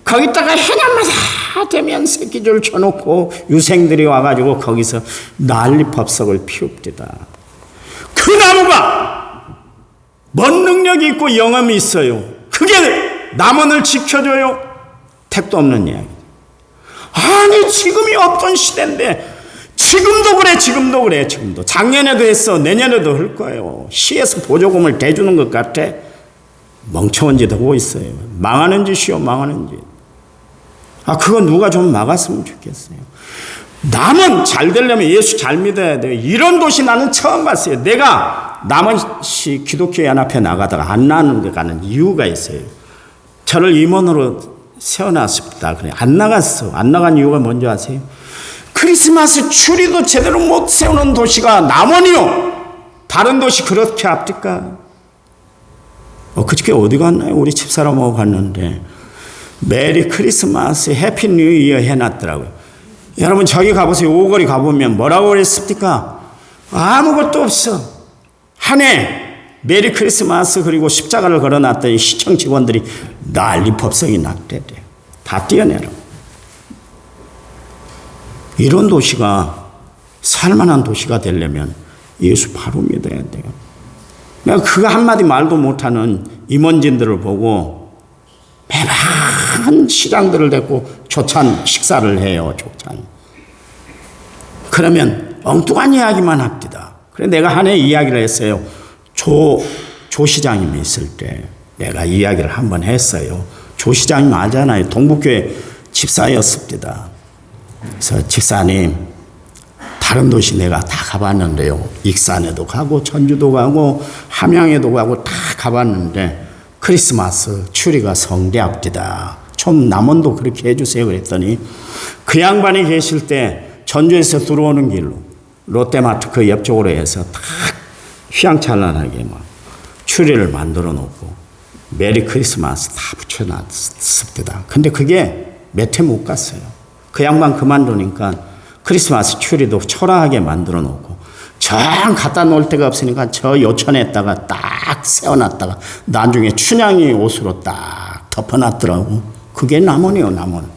거기다가 해년마다 되면 새끼줄 쳐놓고 유생들이 와가지고 거기서 난리법석을 피웁니다. 그 나무가 뭔 능력이 있고 영험이 있어요. 그게 남원을 지켜줘요? 택도 없는 이야기. 아니 지금이 어떤 시대인데 지금도 그래 지금도 작년에도 했어 내년에도 할 거예요. 시에서 보조금을 대주는 것 같아. 멍청한 짓 하고 있어요. 망하는 짓이요 망하는 짓. 그거 누가 좀 막았으면 좋겠어요. 남은 잘 되려면 예수 잘 믿어야 돼요. 이런 도시 나는 처음 봤어요. 내가 남원시 기독교 연합회 나가다가 안 나가는 데 가는 이유가 있어요. 저를 임원으로 세워놨습니다. 그래 안 나갔어. 안 나간 이유가 뭔지 아세요? 크리스마스 추리도 제대로 못 세우는 도시가 남원이요. 다른 도시 그렇게 합니까? 그저께 어디 갔나요? 우리 집사람하고 갔는데 메리 크리스마스 해피 뉴 이어 해놨더라고요. 여러분 저기 가보세요. 오거리 가보면 뭐라고 그랬습니까? 아무것도 없어. 한 해 메리 크리스마스 그리고 십자가를 걸어놨더니 시청 직원들이 난리 법석이 났대요. 다 떼어내라. 이런 도시가 살만한 도시가 되려면 예수 바로 믿어야 돼요. 내가 그거 한마디 말도 못하는 임원진들을 보고 매번 시장들을 데리고 조찬 식사를 해요. 조찬. 그러면 엉뚱한 이야기만 합니다. 그래 내가 한 해 이야기를 했어요. 조 시장님이 있을 때 내가 이야기를 한번 했어요. 조 시장님 아잖아요. 동북교회 집사였습니다. 그래서 집사님 다른 도시 내가 다 가봤는데요. 익산에도 가고 전주도 가고 함양에도 가고 다 가봤는데 크리스마스 추리가 성대합니다. 좀 남원도 그렇게 해주세요 그랬더니 그 양반이 계실 때 전주에서 들어오는 길로 롯데마트 그 옆쪽으로 해서 딱 휘황찬란하게 막 추리를 만들어 놓고 메리 크리스마스 다 붙여놨습니다. 근데 그게 몇 해 못 갔어요. 그 양반 그만두니까 크리스마스 추리도 초라하게 만들어 놓고 정 갖다 놓을 데가 없으니까 저 요천에다가 딱 세워놨다가 나중에 춘향이 옷으로 딱 덮어놨더라고. 그게 남원이에요. 남원.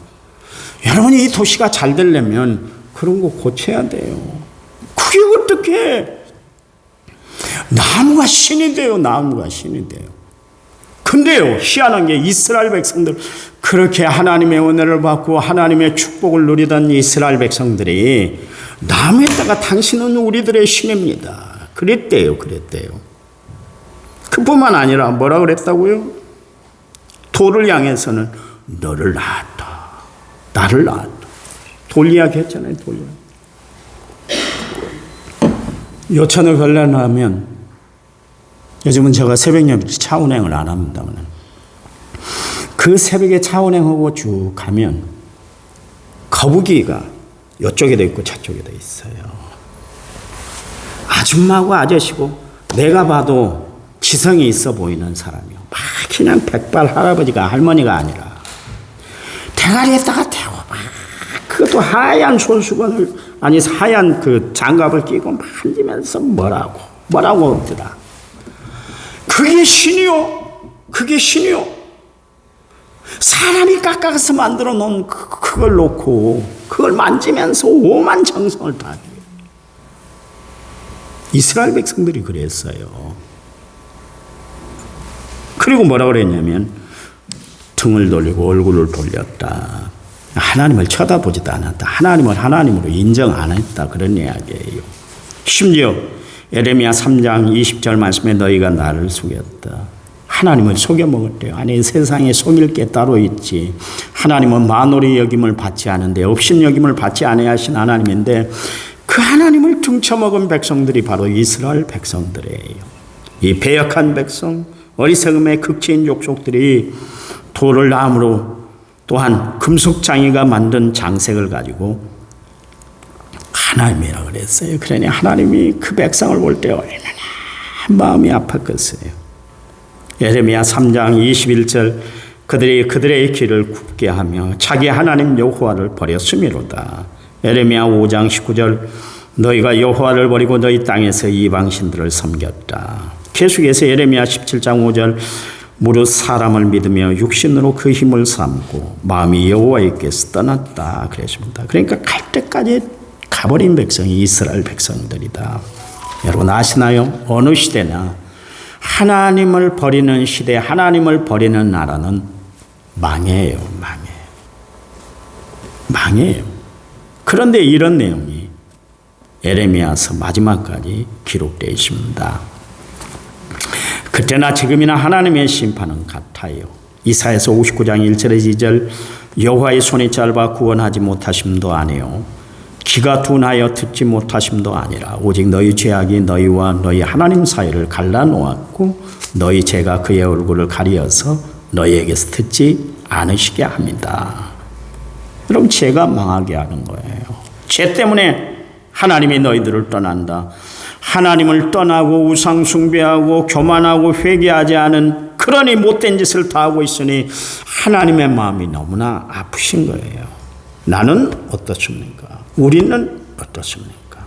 여러분이 이 도시가 잘 되려면 그런 거 고쳐야 돼요. 그게 어떻게 나무가 신이 돼요. 나무가 신이 돼요. 근데요 희한한 게 이스라엘 백성들 그렇게 하나님의 은혜를 받고 하나님의 축복을 누리던 이스라엘 백성들이 나무에다가 당신은 우리들의 신입니다. 그랬대요. 그뿐만 아니라 뭐라 그랬다고요? 돌을 향해서는 너를 낳았다. 나를 낳았다. 돌 이야기 했잖아요. 돌 이야기. 요천을 걸려나면 요즘은 제가 새벽 예배 차운행을 안 합니다만 그 새벽에 차운행하고 쭉 가면 거북이가 이쪽에도 있고 저쪽에도 있어요. 아줌마고 아저씨고 내가 봐도 지성이 있어 보이는 사람이요. 막 그냥 백발 할아버지가 할머니가 아니라 대가리에다가 대고 막 그것도 하얀 손수건을 아니 하얀 그 장갑을 끼고 만지면서 뭐라고 그러더라. 그게 신이요. 그게 신이요. 사람이 깎아서 만들어 놓은 그걸 놓고 그걸 만지면서 오만 정성을 다해요. 이스라엘 백성들이 그랬어요. 그리고 뭐라 그랬냐면 등을 돌리고 얼굴을 돌렸다. 하나님을 쳐다보지도 않았다. 하나님을 하나님으로 인정 안 했다. 그런 이야기예요. 심지어 에레미야 3장 20절 말씀에 너희가 나를 속였다. 하나님을 속여먹었대요. 아니 세상에 속일 게 따로 있지. 하나님은 만홀히 여김을 받지 않은데 업신 여김을 받지 아니하신 하나님인데 그 하나님을 등쳐먹은 백성들이 바로 이스라엘 백성들이에요. 이 배역한 백성, 어리석음의 극치인 족속들이 돌을 나무로 또한 금속장이가 만든 장색을 가지고 하나님이라고 그랬어요. 그러니 하나님이 그 백성을 볼 때 얼마나 마음이 아팠겠어요. 예레미야 3장 21절 그들이 그들의 길을 굽게 하며 자기 하나님 여호와를 버렸음이로다. 예레미야 5장 19절 너희가 여호와를 버리고 너희 땅에서 이방신들을 섬겼다. 계속해서 예레미야 17장 5절 무릇 사람을 믿으며 육신으로 그 힘을 삼고 마음이 여호와께서 떠났다 그랬습니다. 그러니까 갈 때까지 가버린 백성이 이스라엘 백성들이다. 여러분 아시나요? 어느 시대나 하나님을 버리는 시대, 하나님을 버리는 나라는 망해요. 망해요. 그런데 이런 내용이 에레미야서 마지막까지 기록되어 있습니다. 그때나 지금이나 하나님의 심판은 같아요. 이사야서 59장 1절에 2절 여호와의 손이 짧아 구원하지 못하심도 아니요 귀가 둔하여 듣지 못하심도 아니라 오직 너희 죄악이 너희와 너희 하나님 사이를 갈라놓았고 너희 죄가 그의 얼굴을 가리어서 너희에게서 듣지 않으시게 합니다. 여러분 죄가 망하게 하는 거예요. 죄 때문에 하나님이 너희들을 떠난다. 하나님을 떠나고 우상 숭배하고 교만하고 회개하지 않은 그러니 못된 짓을 다 하고 있으니 하나님의 마음이 너무나 아프신 거예요. 나는 어떻습니까? 우리는 어떻습니까?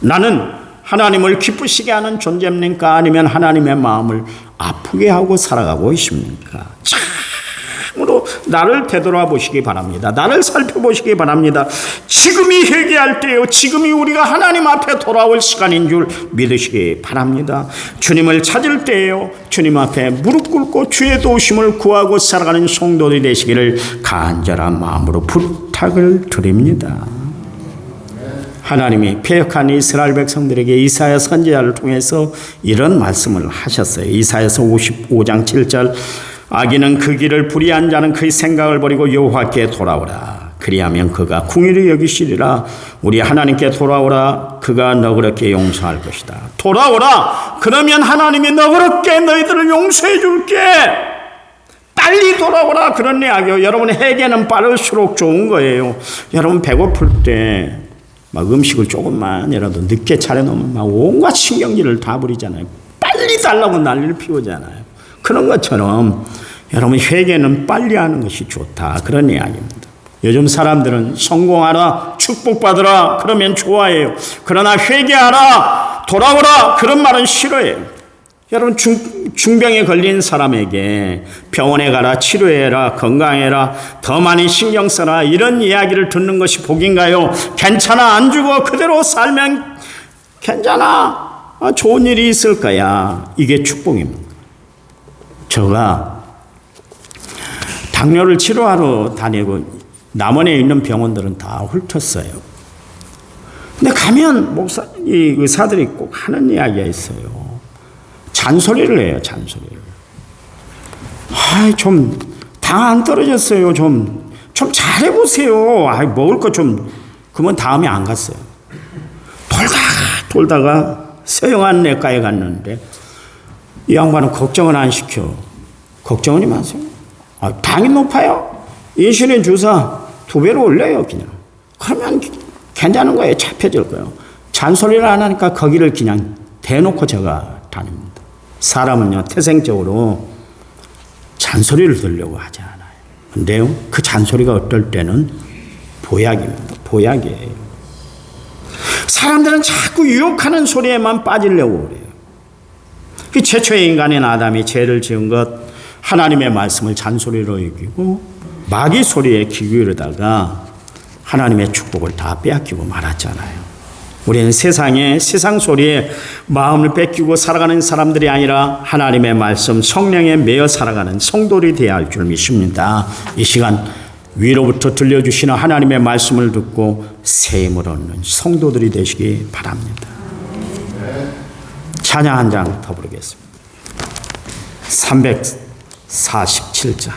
나는 하나님을 기쁘시게 하는 존재입니까? 아니면 하나님의 마음을 아프게 하고 살아가고 있습니까? 참으로 나를 되돌아보시기 바랍니다. 나를 살펴보시기 바랍니다. 지금이 회개할 때요. 지금이 우리가 하나님 앞에 돌아올 시간인 줄 믿으시기 바랍니다. 주님을 찾을 때요. 주님 앞에 무릎 꿇고 주의 도우심을 구하고 살아가는 성도들이 되시기를 간절한 마음으로 부탁을 드립니다. 하나님이 패역한 이스라엘 백성들에게 이사야 선지자를 통해서 이런 말씀을 하셨어요. 이사야서 55장 7절 악인은 그 길을 불의한 자는 그의 생각을 버리고 여호와께 돌아오라. 그리하면 그가 궁휼히 여기시리라. 우리 하나님께 돌아오라. 그가 너그럽게 용서할 것이다. 돌아오라. 그러면 하나님이 너그럽게 너희들을 용서해 줄게. 빨리 돌아오라. 그런 이야기요. 여러분 회개는 빠를수록 좋은 거예요. 여러분 배고플 때 막 음식을 조금만이라도 늦게 차려놓으면 막 온갖 신경질을 다 부리잖아요. 빨리 달라고 난리를 피우잖아요. 그런 것처럼 여러분 회개는 빨리 하는 것이 좋다. 그런 이야기입니다. 요즘 사람들은 성공하라, 축복받으라 그러면 좋아해요. 그러나 회개하라, 돌아오라 그런 말은 싫어해요. 여러분 중병에 걸린 사람에게 병원에 가라, 치료해라, 건강해라, 더 많이 신경 써라 이런 이야기를 듣는 것이 복인가요? 괜찮아, 안 죽어, 그대로 살면 괜찮아, 좋은 일이 있을 거야. 이게 축복입니다. 제가 당뇨를 치료하러 다니고 남원에 있는 병원들은 다 훑었어요. 근데 가면 의사들이 꼭 하는 이야기가 있어요. 잔소리를 해요, 잔소리를. 좀 당 안 떨어졌어요. 좀 잘해보세요. 먹을 거 좀. 그러면 다음에 안 갔어요. 돌다가 서영한 내과에 갔는데 이 양반은 걱정은 안 시켜. 걱정은 마세요. 당이 높아요. 인슐린 주사 2배로 올려요, 그냥. 그러면 괜찮은 거예요. 잡혀질 거예요. 잔소리를 안 하니까 거기를 그냥 대놓고 제가 다닙니다. 사람은요, 태생적으로 잔소리를 들으려고 하지 않아요. 근데요, 그 잔소리가 어떨 때는 보약입니다. 보약이에요. 사람들은 자꾸 유혹하는 소리에만 빠지려고 그래요. 그 최초의 인간인 아담이 죄를 지은 것, 하나님의 말씀을 잔소리로 여기고 마귀 소리에 귀 기울이다가 하나님의 축복을 다 빼앗기고 말았잖아요. 우리는 세상 소리에 마음을 뺏기고 살아가는 사람들이 아니라 하나님의 말씀, 성령에 매여 살아가는 성도들이 되어야 할 줄 믿습니다. 이 시간 위로부터 들려주시는 하나님의 말씀을 듣고 새 힘을 얻는 성도들이 되시기 바랍니다. 찬양 한 장 더 부르겠습니다. 347장.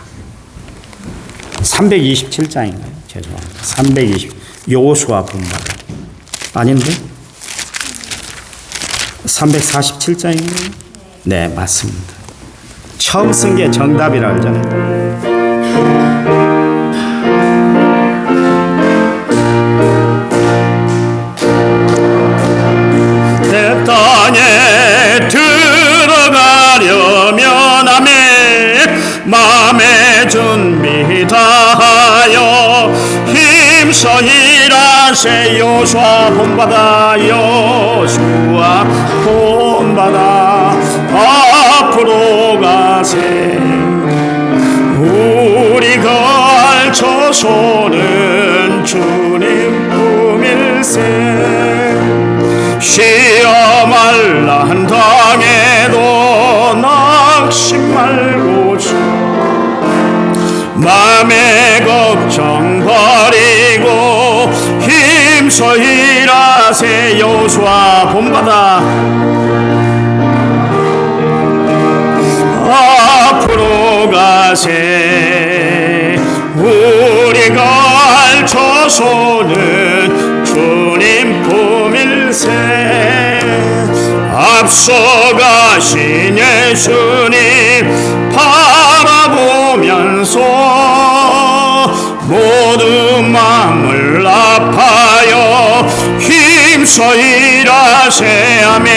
327장인가요? 죄송합니다. 320. 본받아. 아닌데? 347장인가요? 네, 맞습니다. 처음 쓴 게 정답이라고 하잖아요. 내 땅에 들어가려면 마음의 준비 다하여 힘써 일하세. 여호수아 본받아. 여호수아 본받아. 앞으로 가세. 우리가 알쳐서는 주님 품일세. 시험할 당해도 낙심 말고 맘의 걱정 버리고 힘써 일하세. 여호수아 본받아. 앞으로 가세. 우리가 알쳐서는 주님 품일세. 앞서가신 예수님 바라보면서 모든 마음을 아파요 힘써 일하세. 아멘.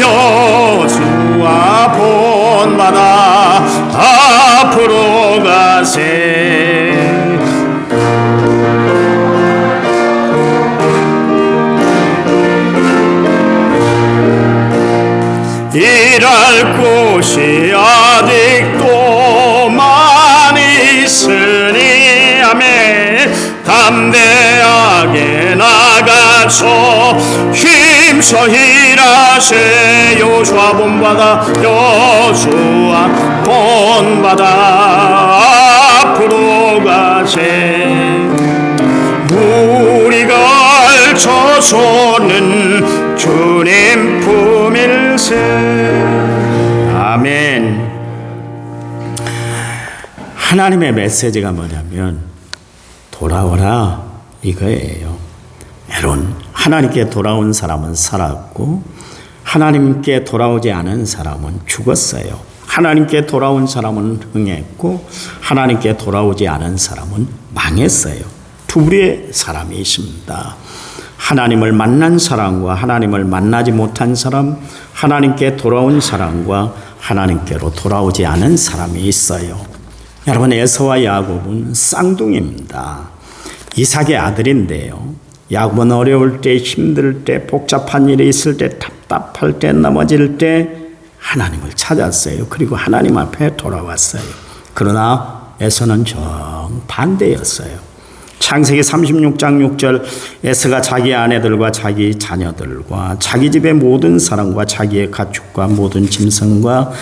여호수아 본받아. 앞으로 가세. 일할 곳이 아직도 많이 있으니 아멘. 담대하게 나가서 힘써 일하세. 여호수아 본받아. 여호수아 본받아. 앞으로 가세. 우리가 알쳐서는 주님 품일세. 아멘. 하나님의 메시지가 뭐냐면 돌아오라 이거예요. 여러분, 하나님께 돌아온 사람은 살았고 하나님께 돌아오지 않은 사람은 죽었어요. 하나님께 돌아온 사람은 흥했고 하나님께 돌아오지 않은 사람은 망했어요. 두 부류의 사람이 있습니다. 하나님을 만난 사람과 하나님을 만나지 못한 사람, 하나님께 돌아온 사람과 하나님께로 돌아오지 않은 사람이 있어요. 여러분, 에서와 야곱은 쌍둥이입니다. 이삭의 아들인데요. 야곱은 어려울 때, 힘들 때, 복잡한 일이 있을 때, 답답할 때, 넘어질 때 하나님을 찾았어요. 그리고 하나님 앞에 돌아왔어요. 그러나 에서는 정반대였어요. 창세기 36장 6절, 에서가 자기 아내들과 자기 자녀들과 자기 집의 모든 사람과 자기의 가축과 모든 짐승과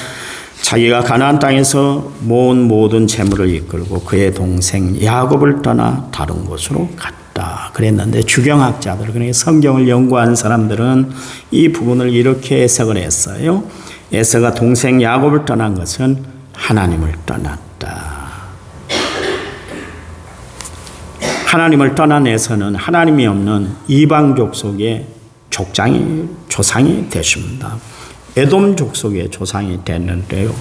자기가 가나안 땅에서 모은 모든 재물을 이끌고 그의 동생 야곱을 떠나 다른 곳으로 갔다 그랬는데, 주경학자들, 그러니까 성경을 연구한 사람들은 이 부분을 이렇게 해석을 했어요. 에서가 동생 야곱을 떠난 것은 하나님을 떠났다. 하나님을 떠난 에서는 하나님이 없는 이방 족속의 조상이 되십니다. 에돔 족속의 조상이 됐는데요.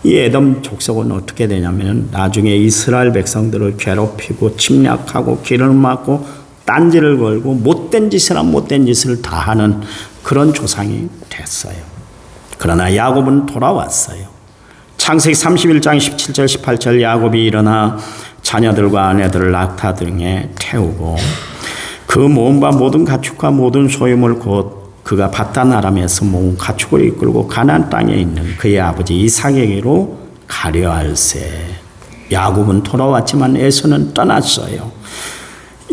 이 에돔 족속은 어떻게 되냐면 나중에 이스라엘 백성들을 괴롭히고 침략하고 기를 막고 딴지를 걸고 못된 짓을 다 하는 그런 조상이 됐어요. 그러나 야곱은 돌아왔어요. 창세기 31장 17절 18절 야곱이 일어나 자녀들과 아내들을 낙타 등에 태우고 그 모은 모든 가축과 모든 소유물 곧 그가 바단 아람에서 모은 가축을 이끌고 가나안 땅에 있는 그의 아버지 이삭에게로 가려 할세. 야곱은 돌아왔지만 에서는 떠났어요.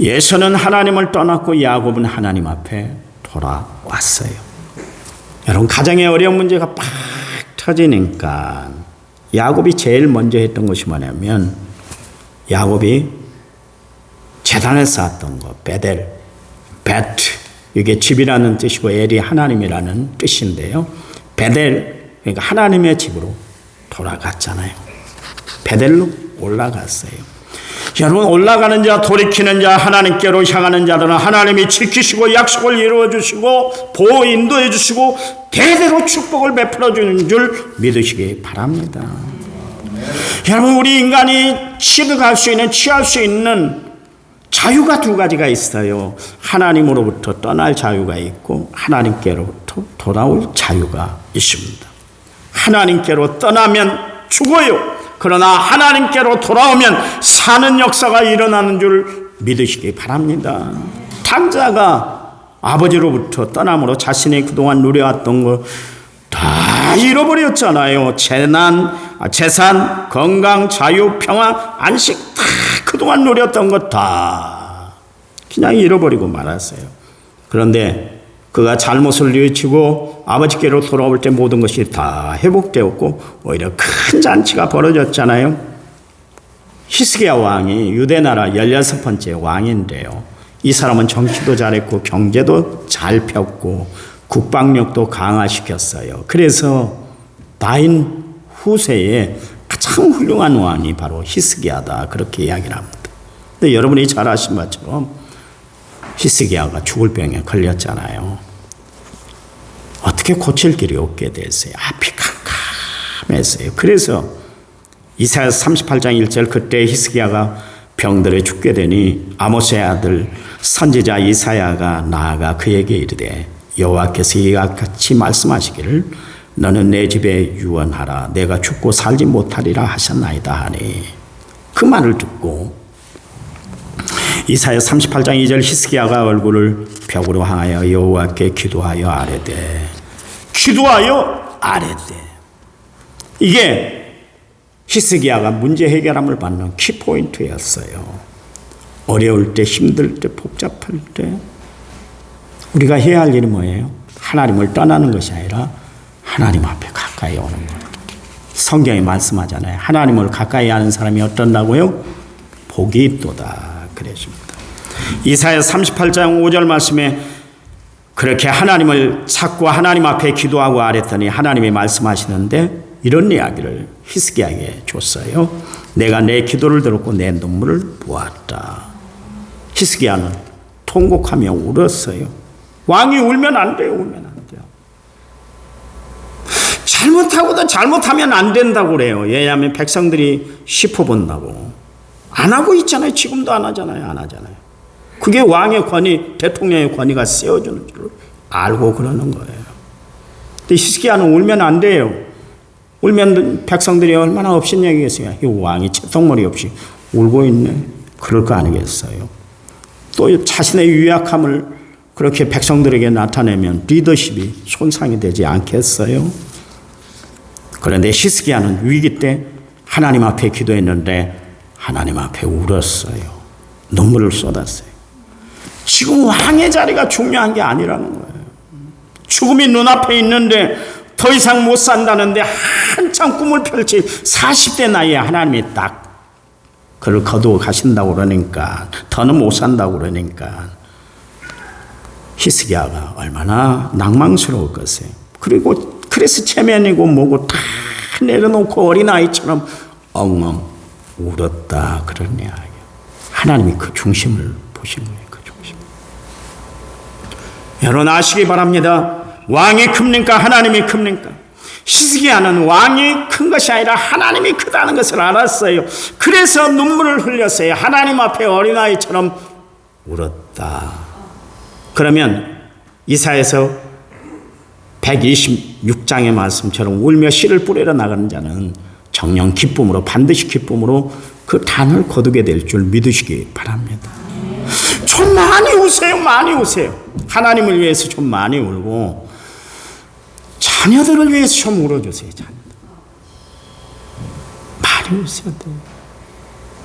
에서는 하나님을 떠났고 야곱은 하나님 앞에 돌아왔어요. 여러분, 가정에 어려운 문제가 팍 터지니까 야곱이 제일 먼저 했던 것이 뭐냐면 야곱이 제단을 쌓았던 거, 베트, 이게 집이라는 뜻이고 엘이 하나님이라는 뜻인데요. 베델, 그러니까 하나님의 집으로 돌아갔잖아요. 베델로 올라갔어요. 여러분, 올라가는 자, 돌이키는 자, 하나님께로 향하는 자들은 하나님이 지키시고 약속을 이루어 주시고 보호 인도해 주시고 대대로 축복을 베풀어 주는 줄 믿으시기 바랍니다. 여러분, 우리 인간이 취할 수 있는 자유가 두 가지가 있어요. 하나님으로부터 떠날 자유가 있고 하나님께로부터 돌아올 자유가 있습니다. 하나님께로 떠나면 죽어요. 그러나 하나님께로 돌아오면 사는 역사가 일어나는 줄 믿으시기 바랍니다. 탕자가 아버지로부터 떠남으로 자신이 그동안 누려왔던 거 다 잃어버렸잖아요. 재산, 건강, 자유, 평화, 안식 다 그동안 누렸던 것 다 그냥 잃어버리고 말았어요. 그런데 그가 잘못을 뉘우치고 아버지께로 돌아올 때 모든 것이 다 회복되었고 오히려 큰 잔치가 벌어졌잖아요. 히스기야 왕이 유대나라 16번째 왕인데요. 이 사람은 정치도 잘했고 경제도 잘 폈고 국방력도 강화시켰어요. 그래서 다인 후세에 가장 훌륭한 왕이 바로 히스기야다, 그렇게 이야기를 합니다. 근데 여러분이 잘 아신 것처럼 히스기야가 죽을 병에 걸렸잖아요. 어떻게 고칠 길이 없게 됐어요. 앞이 캄캄했어요. 그래서 이사야 38장 1절 그때 히스기야가 병들어 죽게 되니 아모스의 아들 선지자 이사야가 나아가 그에게 이르되 여호와께서 이와 같이 말씀하시기를 너는 내 집에 유언하라 내가 죽고 살지 못하리라 하셨나이다 하니 그 말을 듣고 이사야 38장 2절 히스기야가 얼굴을 벽으로 향하여 여호와께 기도하여 아뢰되 이게 히스기야가 문제 해결함을 받는 키포인트였어요. 어려울 때, 힘들 때, 복잡할 때 우리가 해야 할 일이 뭐예요? 하나님을 떠나는 것이 아니라 하나님 앞에 가까이 오는 거예요. 성경이 말씀하잖아요. 하나님을 가까이 하는 사람이 어떤다고요? 복이 있도다 그랬습니다. 이사야 38장 5절 말씀에 그렇게 하나님을 찾고 하나님 앞에 기도하고 아랬더니 하나님이 말씀하시는데 이런 이야기를 히스기야에게 줬어요. 내가 내 기도를 들었고 내 눈물을 보았다. 히스기야는 통곡하며 울었어요. 왕이 울면 안 돼요. 잘못하고도 잘못하면 안 된다고 그래요. 왜냐하면 백성들이 시퍼본다고. 안 하고 있잖아요. 지금도 안 하잖아요. 그게 왕의 권위, 대통령의 권위가 세워주는 줄 알고 그러는 거예요. 근데 히스기야는 울면 안 돼요. 울면 백성들이 얼마나 업신여기겠어요. 이 왕이 채통머리 없이 울고 있네. 그럴 거 아니겠어요. 또 자신의 유약함을 그렇게 백성들에게 나타내면 리더십이 손상이 되지 않겠어요? 그런데 히스기야는 위기 때 하나님 앞에 기도했는데 하나님 앞에 울었어요. 눈물을 쏟았어요. 지금 왕의 자리가 중요한 게 아니라는 거예요. 죽음이 눈앞에 있는데 더 이상 못 산다는데 한참 꿈을 펼치 40대 나이에 하나님이 딱 그를 거두어 가신다고 그러니까 더는 못 산다고 그러니까 히스기야가 얼마나 낭망스러웠겠어요. 그리고 그래서 체면이고 뭐고 다 내려놓고 어린아이처럼 엉엉 울었다 그런 이야기예요. 하나님이 그 중심을 보신 거예요. 그 중심. 여러분 아시기 바랍니다. 왕이 큽니까? 하나님이 큽니까? 히스기야는 왕이 큰 것이 아니라 하나님이 크다는 것을 알았어요. 그래서 눈물을 흘렸어요. 하나님 앞에 어린아이처럼 울었다. 그러면 이사야서 126장의 말씀처럼 울며 씨를 뿌리러 나가는 자는 정녕 기쁨으로, 반드시 기쁨으로 그 단을 거두게 될 줄 믿으시기 바랍니다. 좀 많이 우세요. 많이 우세요. 하나님을 위해서 좀 많이 울고 자녀들을 위해서 좀 울어주세요. 자녀들. 많이 우세요.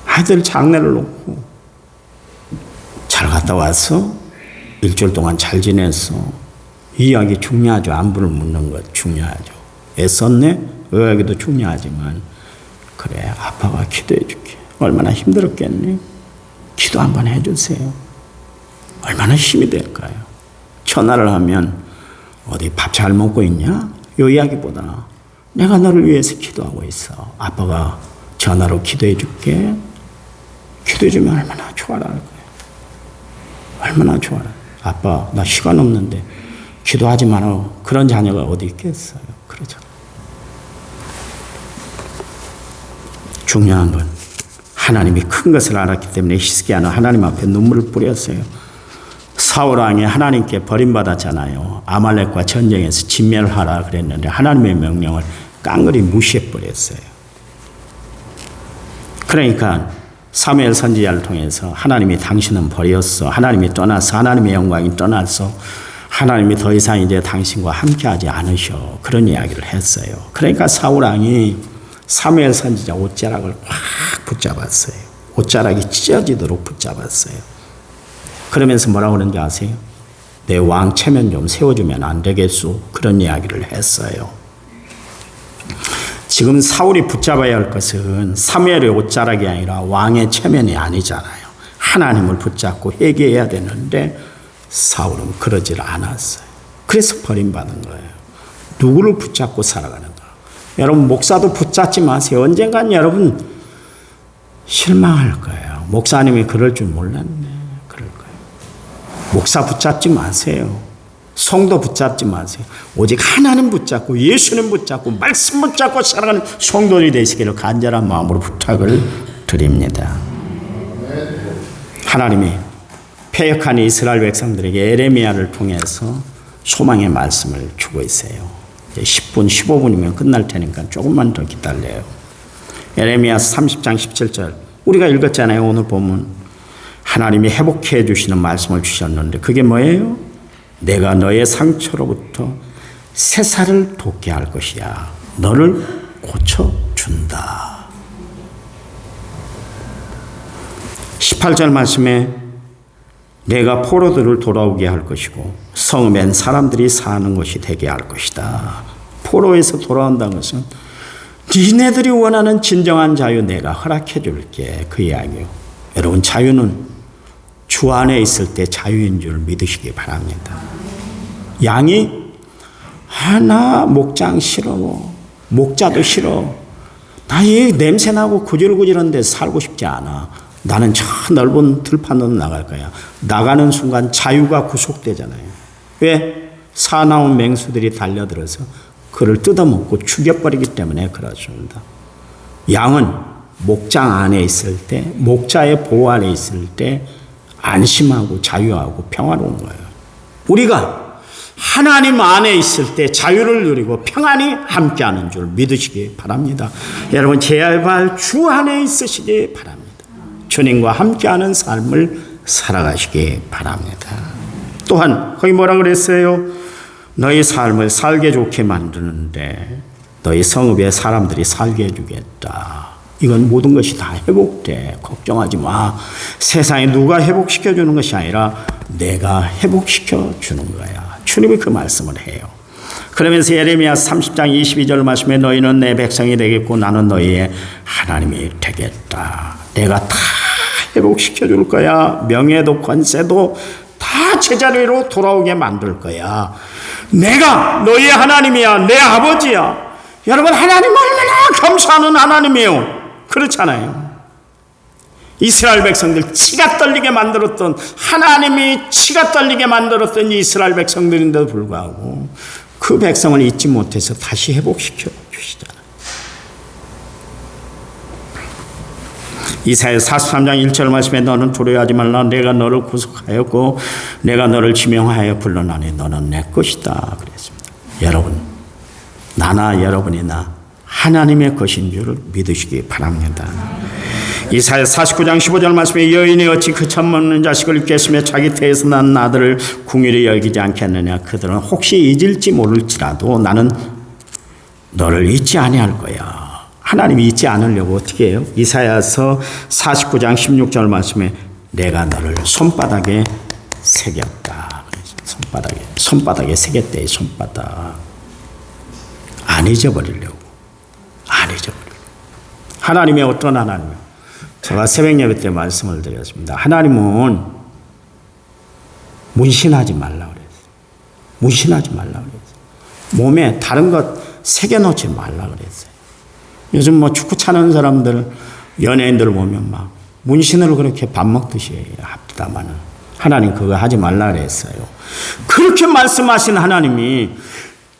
아이들 장례를 놓고 잘 갔다 왔어? 일주일 동안 잘 지냈어? 이 이야기 중요하죠. 안부를 묻는 것 중요하죠. 애썼네? 의학이도 중요하지만 그래 아빠가 기도해 줄게. 얼마나 힘들었겠니? 기도 한번 해주세요. 얼마나 힘이 될까요? 전화를 하면 어디 밥 잘 먹고 있냐? 이 이야기보다 내가 너를 위해서 기도하고 있어. 아빠가 전화로 기도해 줄게. 기도해 주면 얼마나 좋아라 할 거예요. 얼마나 좋아라. 아빠 나 시간 없는데 기도하지 마라. 그런 자녀가 어디 있겠어요. 그러잖아. 중요한 건 하나님이 큰 것을 알았기 때문에 히스기야는 하나님 앞에 눈물을 뿌렸어요. 사울 왕이 하나님께 버림받았잖아요. 아말렉과 전쟁에서 진멸하라 그랬는데 하나님의 명령을 깡그리 무시해버렸어요. 그러니까 사무엘 선지자를 통해서 하나님이 당신은 버렸어. 하나님이 떠나서 하나님의 영광이 떠나서 하나님이 더 이상 이제 당신과 함께하지 않으셔. 그런 이야기를 했어요. 그러니까 사울 왕이 사무엘 선지자 옷자락을 확 붙잡았어요. 옷자락이 찢어지도록 붙잡았어요. 그러면서 뭐라고 그러는지 아세요? 내 왕 체면 좀 세워주면 안 되겠소? 그런 이야기를 했어요. 지금 사울이 붙잡아야 할 것은 사무엘의 옷자락이 아니라 왕의 체면이 아니잖아요. 하나님을 붙잡고 회개해야 되는데 사울은 그러질 않았어요. 그래서 버림받은 거예요. 누구를 붙잡고 살아가는가? 여러분 목사도 붙잡지 마세요. 언젠간 여러분 실망할 거예요. 목사님이 그럴 줄 몰랐네. 그럴 거예요. 목사 붙잡지 마세요. 성도 붙잡지 마세요. 오직 하나님 붙잡고 예수님 붙잡고 말씀 붙잡고 살아가는 성도들이 되시기를 간절한 마음으로 부탁을 드립니다. 하나님이 패역한 이스라엘 백성들에게 에레미야를 통해서 소망의 말씀을 주고 있어요. 이제 10분, 15분이면 끝날 테니까 조금만 더 기다려요. 에레미야 30장 17절 우리가 읽었잖아요. 오늘 보면 하나님이 회복해 주시는 말씀을 주셨는데 그게 뭐예요? 내가 너의 상처로부터 새살을 돋게 할 것이야. 너를 고쳐준다. 18절 말씀에 내가 포로들을 돌아오게 할 것이고 성읍엔 사람들이 사는 것이 되게 할 것이다. 포로에서 돌아온다는 것은 니네들이 원하는 진정한 자유 내가 허락해 줄게. 그 이야기요. 여러분 자유는 주 안에 있을 때 자유인 줄 믿으시기 바랍니다. 양이 나 목장 싫어. 목자도 싫어. 나 이 냄새나고 구질구질한 데 살고 싶지 않아. 나는 저 넓은 들판으로 나갈 거야. 나가는 순간 자유가 구속되잖아요. 왜? 사나운 맹수들이 달려들어서 그를 뜯어먹고 죽여버리기 때문에 그렇습니다. 양은 목장 안에 있을 때, 목자의 보호 안에 있을 때 안심하고 자유하고 평화로운 거예요. 우리가 하나님 안에 있을 때 자유를 누리고 평안히 함께하는 줄 믿으시기 바랍니다. 여러분 제발 주 안에 있으시기 바랍니다. 주님과 함께하는 삶을 살아가시기 바랍니다. 또한 거기 뭐라 그랬어요? 너희 삶을 살게 좋게 만드는데 너희 성읍에 사람들이 살게 해주겠다. 이건 모든 것이 다 회복돼. 걱정하지 마. 세상에 누가 회복시켜주는 것이 아니라 내가 회복시켜주는 거야. 주님이 그 말씀을 해요. 그러면서 예레미야 30장 22절 말씀에 너희는 내 백성이 되겠고 나는 너희의 하나님이 되겠다. 내가 다 회복시켜줄 거야. 명예도 권세도 다 제자리로 돌아오게 만들 거야. 내가 너희의 하나님이야. 내 아버지야. 여러분 하나님 얼마나 감사하는 하나님이에요. 그렇잖아요. 이스라엘 백성들 치가 떨리게 만들었던, 하나님이 치가 떨리게 만들었던 이스라엘 백성들인데도 불구하고 그 백성을 잊지 못해서 다시 회복시켜 주시잖아요. 이사야 43장 1절 말씀에 너는 두려워하지 말라. 내가 너를 구속하였고 내가 너를 지명하여 불러나니 너는 내 것이다 그랬습니다. 여러분, 나나 여러분이나 하나님의 것인 줄 믿으시기 바랍니다. 이사야 49장 15절 말씀에 여인이 어찌 그 젖먹는 자식을 잊겠으며 자기 태에서 난 아들을 궁일이 여기지 않겠느냐. 그들은 혹시 잊을지 모를지라도 나는 너를 잊지 아니할 거야. 하나님이 잊지 않으려고 어떻게 해요? 이사야서 49장 16절 말씀에 내가 너를 손바닥에 새겼다. 손바닥에 새겼대. 손바닥. 안 잊어버리려고. 하나님이 어떤 하나님이요? 제가 새벽 예배 때 말씀을 드렸습니다. 하나님은 문신하지 말라 그랬어요. 몸에 다른 것 새겨놓지 말라 그랬어요. 요즘 뭐 축구 차는 사람들, 연예인들 보면 막 문신을 그렇게 밥 먹듯이 합니다만 하나님 그거 하지 말라 그랬어요. 그렇게 말씀하신 하나님이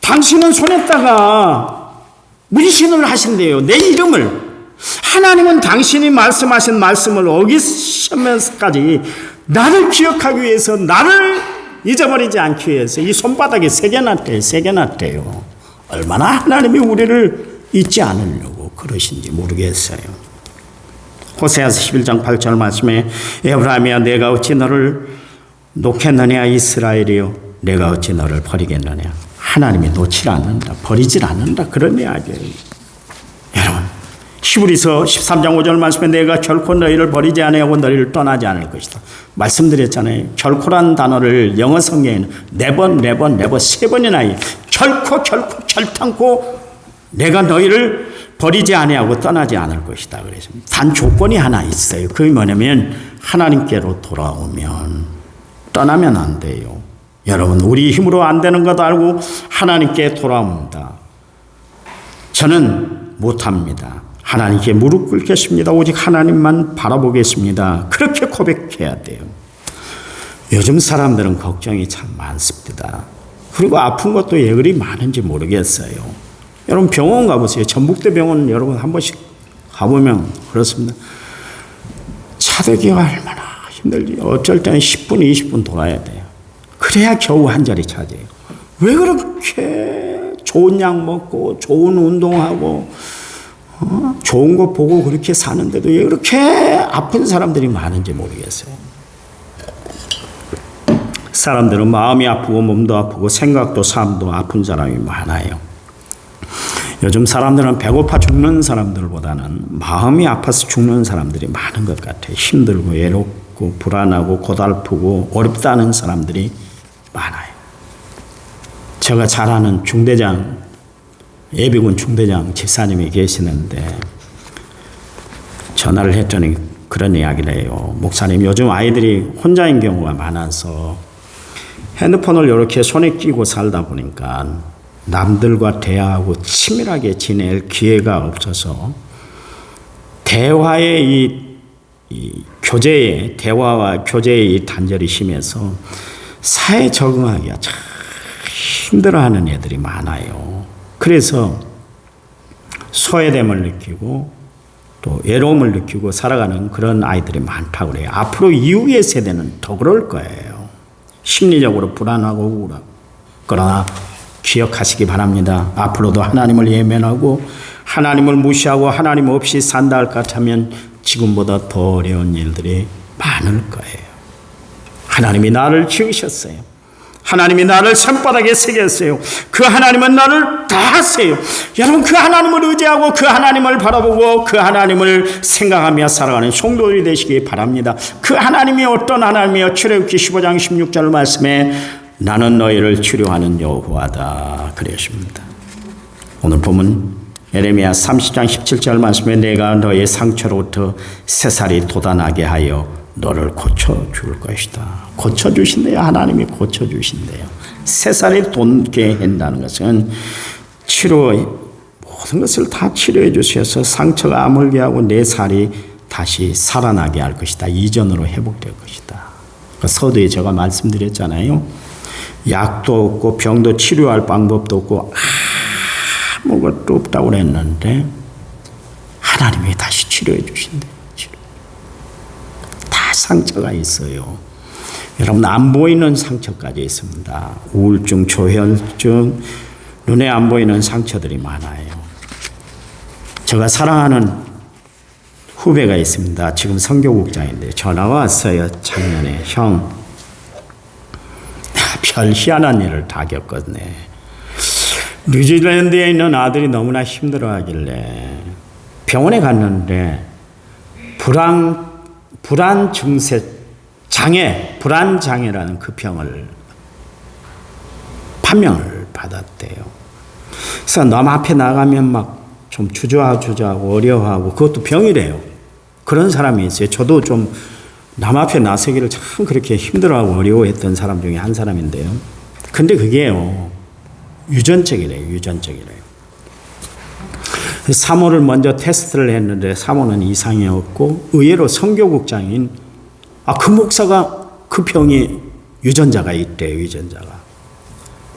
당신은 손에다가 문신을 하신대요. 내 이름을. 하나님은 당신이 말씀하신 말씀을 어기시면서까지 나를 기억하기 위해서, 나를 잊어버리지 않기 위해서 이 손바닥에 새겨놨대요. 얼마나 하나님이 우리를 잊지 않으려고 그러신지 모르겠어요. 호세아서 11장 8절 말씀에 에브라임이야 내가 어찌 너를 놓겠느냐. 이스라엘이요 내가 어찌 너를 버리겠느냐. 하나님이 놓질 않는다, 버리질 않는다, 그런 이야기예요. 여러분, 히브리서 13장 5절 말씀에 내가 결코 너희를 버리지 아니하고 너희를 떠나지 않을 것이다. 말씀드렸잖아요. 결코란 단어를 영어 성경에는 네버 세 번이나 결탄코 내가 너희를 버리지 아니하고 떠나지 않을 것이다 그랬습니다. 단 조건이 하나 있어요. 그게 뭐냐면 하나님께로 돌아오면, 떠나면 안 돼요. 여러분, 우리 힘으로 안 되는 것도 알고 하나님께 돌아옵니다. 저는 못합니다. 하나님께 무릎 꿇겠습니다. 오직 하나님만 바라보겠습니다. 그렇게 고백해야 돼요. 요즘 사람들은 걱정이 참 많습니다. 그리고 아픈 것도 왜 그리 많은지 모르겠어요. 여러분 병원 가보세요. 전북대 병원 여러분 한 번씩 가보면 그렇습니다. 차대기가 얼마나 힘들지. 어쩔 때는 10분, 20분 돌아야 돼요. 그래야 겨우 한 자리 차지해요. 왜 그렇게 좋은 약 먹고 좋은 운동하고 좋은 거 보고 그렇게 사는데도 왜 그렇게 아픈 사람들이 많은지 모르겠어요. 사람들은 마음이 아프고 몸도 아프고 생각도 삶도 아픈 사람이 많아요. 요즘 사람들은 배고파 죽는 사람들보다는 마음이 아파서 죽는 사람들이 많은 것 같아요. 힘들고 외롭고 불안하고 고달프고 어렵다는 사람들이 많아요. 제가 잘 아는 중대장, 예비군 중대장 집사님이 계시는데 전화를 했더니 그런 이야기를 해요. 목사님, 요즘 아이들이 혼자인 경우가 많아서 핸드폰을 이렇게 손에 끼고 살다 보니까 남들과 대화하고 친밀하게 지낼 기회가 없어서 대화의 대화와 교제의 단절이 심해서 사회에 적응하기가 참 힘들어하는 애들이 많아요. 그래서 소외됨을 느끼고 또 외로움을 느끼고 살아가는 그런 아이들이 많다고 그래요. 앞으로 이후의 세대는 더 그럴 거예요. 심리적으로 불안하고 우울하고. 그러나 기억하시기 바랍니다. 앞으로도 하나님을 외면하고 하나님을 무시하고 하나님 없이 산다 할 것 같으면 지금보다 더 어려운 일들이 많을 거예요. 하나님이 나를 지으셨어요. 하나님이 나를 손바닥에 새겼어요. 그 하나님은 나를 다 아세요. 여러분, 그 하나님을 의지하고 그 하나님을 바라보고 그 하나님을 생각하며 살아가는 성도들이 되시기 바랍니다. 그 하나님이 어떤 하나님이요? 출애굽기 15장 16절 말씀에 나는 너희를 치료하는 여호와다 그러십니다. 오늘 보면 예레미야 30장 17절 말씀에 내가 너의 상처로부터 새살이 돋아나게 하여 너를 고쳐줄 것이다. 고쳐주신대요. 하나님이 고쳐주신대요. 새살이 돋게 한다는 것은 모든 것을 다 치료해 주셔서 상처가 아물게 하고 내 살이 다시 살아나게 할 것이다. 이전으로 회복될 것이다. 그 서두에 제가 말씀드렸잖아요. 약도 없고 병도 치료할 방법도 없고 아무것도 없다고 그랬는데 하나님이 다시 치료해 주신대요. 다 상처가 있어요. 여러분, 안 보이는 상처까지 있습니다. 우울증, 조혈증, 눈에 안 보이는 상처들이 많아요. 제가 사랑하는 후배가 있습니다. 지금 선교국장인데 전화가 왔어요. 작년에. 형, 별 희한한 일을 다 겪었네. 뉴질랜드에 있는 아들이 너무나 힘들어하길래 병원에 갔는데 불안 증세 장애, 불안 장애라는 그 병을 판명을 받았대요. 그래서 남 앞에 나가면 막 좀 주저하고 어려워하고 그것도 병이래요. 그런 사람이 있어요. 저도 좀 남 앞에 나서기를 참 그렇게 힘들어하고 어려워했던 사람 중에 한 사람인데요. 근데 그게요, 유전적이래요. 사모를 먼저 테스트를 했는데 사모는 이상이 없고 의외로 선교국장인 그 목사가 그 병이 유전자가 있대요. 유전자가.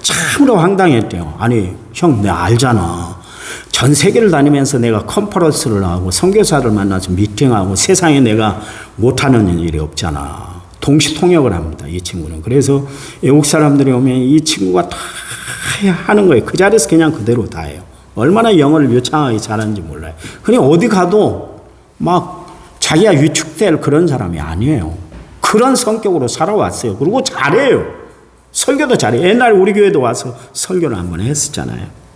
참으로 황당했대요. 아니 형, 내가 알잖아. 전 세계를 다니면서 내가 컨퍼런스를 하고 선교사를 만나서 미팅하고 세상에 내가 못하는 일이 없잖아. 동시통역을 합니다. 이 친구는. 그래서 외국 사람들이 오면 이 친구가 다 하는 거예요. 그 자리에서 그냥 그대로 다 해요. 얼마나 영어를 유창하게 잘하는지 몰라요. 그냥 어디 가도 막 자기가 위축될 그런 사람이 아니에요. 그런 성격으로 살아왔어요. 그리고 잘해요. 설교도 잘해요. 옛날에 우리 교회도 와서 설교를 한번 했었잖아요.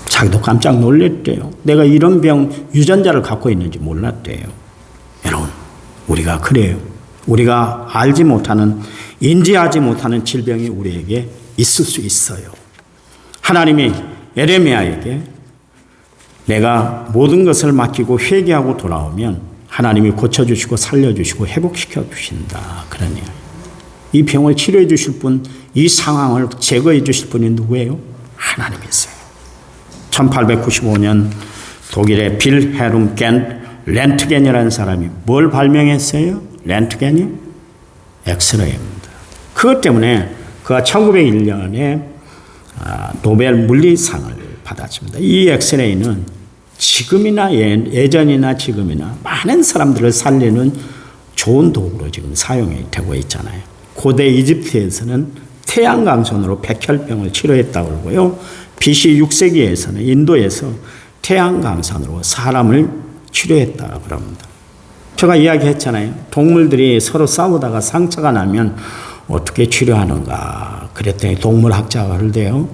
자기도 깜짝 놀랬대요. 내가 이런 병 유전자를 갖고 있는지 몰랐대요. 여러분, 우리가 그래요. 우리가 알지 못하는, 인지하지 못하는 질병이 우리에게 있을 수 있어요. 하나님이 에레미야에게 내가 모든 것을 맡기고 회개하고 돌아오면 하나님이 고쳐주시고 살려주시고 회복시켜 주신다. 그러네요. 이 병을 치료해 주실 분, 이 상황을 제거해 주실 분이 누구예요? 하나님이세요. 1895년 독일의 빌헤름 렌트겐이라는 사람이 뭘 발명했어요? 렌트겐이? 엑스레이입니다. 그것 때문에 그가 1901년에 노벨 물리상을 받았습니다. 이 엑스레이는 지금이나 예전이나 지금이나 많은 사람들을 살리는 좋은 도구로 지금 사용이 되고 있잖아요. 고대 이집트에서는 태양광선으로 백혈병을 치료했다고 그러고요. BC 6세기에서는 인도에서 태양광선으로 사람을 치료했다고 그럽니다. 제가 이야기했잖아요. 동물들이 서로 싸우다가 상처가 나면 어떻게 치료하는가 그랬더니 동물학자가 그러대요.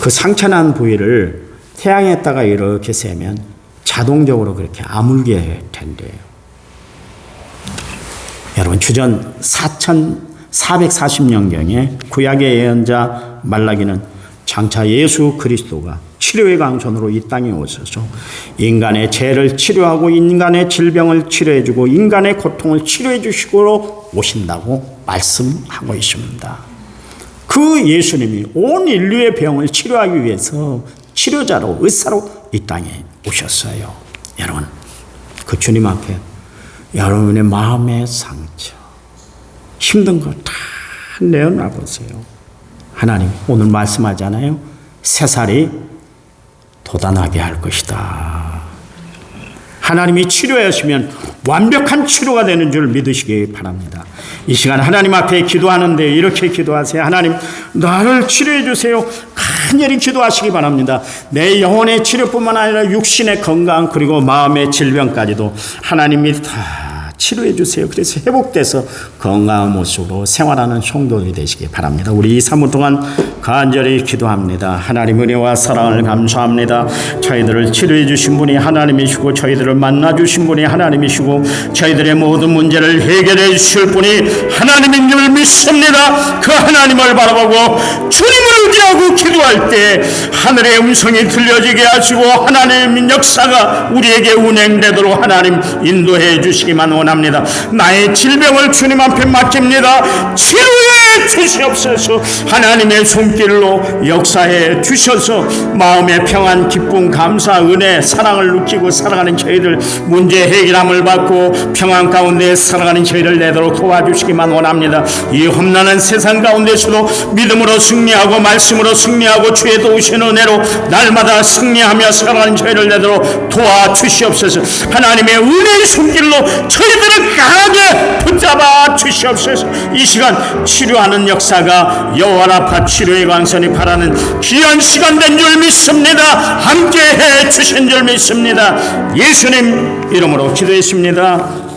그 상처난 부위를 태양에다가 이렇게 세면 자동적으로 그렇게 아물게 된대요. 여러분, 주전 440년경에 구약의 예언자 말라기는 장차 예수 그리스도가 치료의 강선으로 이 땅에 오셔서 인간의 죄를 치료하고 인간의 질병을 치료해주고 인간의 고통을 치료해주시고 오신다고 말씀하고 있습니다. 그 예수님이 온 인류의 병을 치료하기 위해서 치료자로 의사로 이 땅에 오셨어요. 여러분, 그 주님 앞에 여러분의 마음의 상처, 힘든 거 다 내어놔 보세요. 하나님 오늘 말씀하잖아요. 새살이 돋아나게 할 것이다. 하나님이 치료하시면 완벽한 치료가 되는 줄 믿으시기 바랍니다. 이 시간 하나님 앞에 기도하는데 이렇게 기도하세요. 하나님, 나를 치료해 주세요. 간절히 기도하시기 바랍니다. 내 영혼의 치료뿐만 아니라 육신의 건강 그리고 마음의 질병까지도 하나님이 다 치료해 주세요. 그래서 회복돼서 건강한 모습으로 생활하는 성도들이 되시기 바랍니다. 우리 이 3분 동안 간절히 기도합니다. 하나님 은혜와 사랑을 감사합니다. 저희들을 치료해 주신 분이 하나님이시고 저희들을 만나 주신 분이 하나님이시고 저희들의 모든 문제를 해결해 주실 분이 하나님인 줄 믿습니다. 그 하나님을 바라보고 주님을 의지하고 기도할 때 하늘의 음성이 들려지게 하시고 하나님의 역사가 우리에게 운행되도록 하나님 인도해 주시기만 원합니다. 원합니다. 나의 질병을 주님 앞에 맡깁니다. 치료해 주시옵소서. 하나님의 손길로 역사해 주셔서 마음의 평안, 기쁨, 감사, 은혜, 사랑을 느끼고 살아가는 저희들, 문제 해결함을 받고 평안 가운데 살아가는 저희를 내도록 도와주시기만 원합니다. 이 험난한 세상 가운데서도 믿음으로 승리하고 말씀으로 승리하고 주의 도우신 은혜로 날마다 승리하며 살아가는 저희를 내도록 도와주시옵소서. 하나님의 은혜의 손길로 저희들을 강하게 붙잡아 주시옵소서. 이 시간 치료하는 역사가 여호와라파 치료의 광선이 바라는 귀한 시간 된 줄 믿습니다. 함께해 주신 줄 믿습니다. 예수님 이름으로 기도했습니다.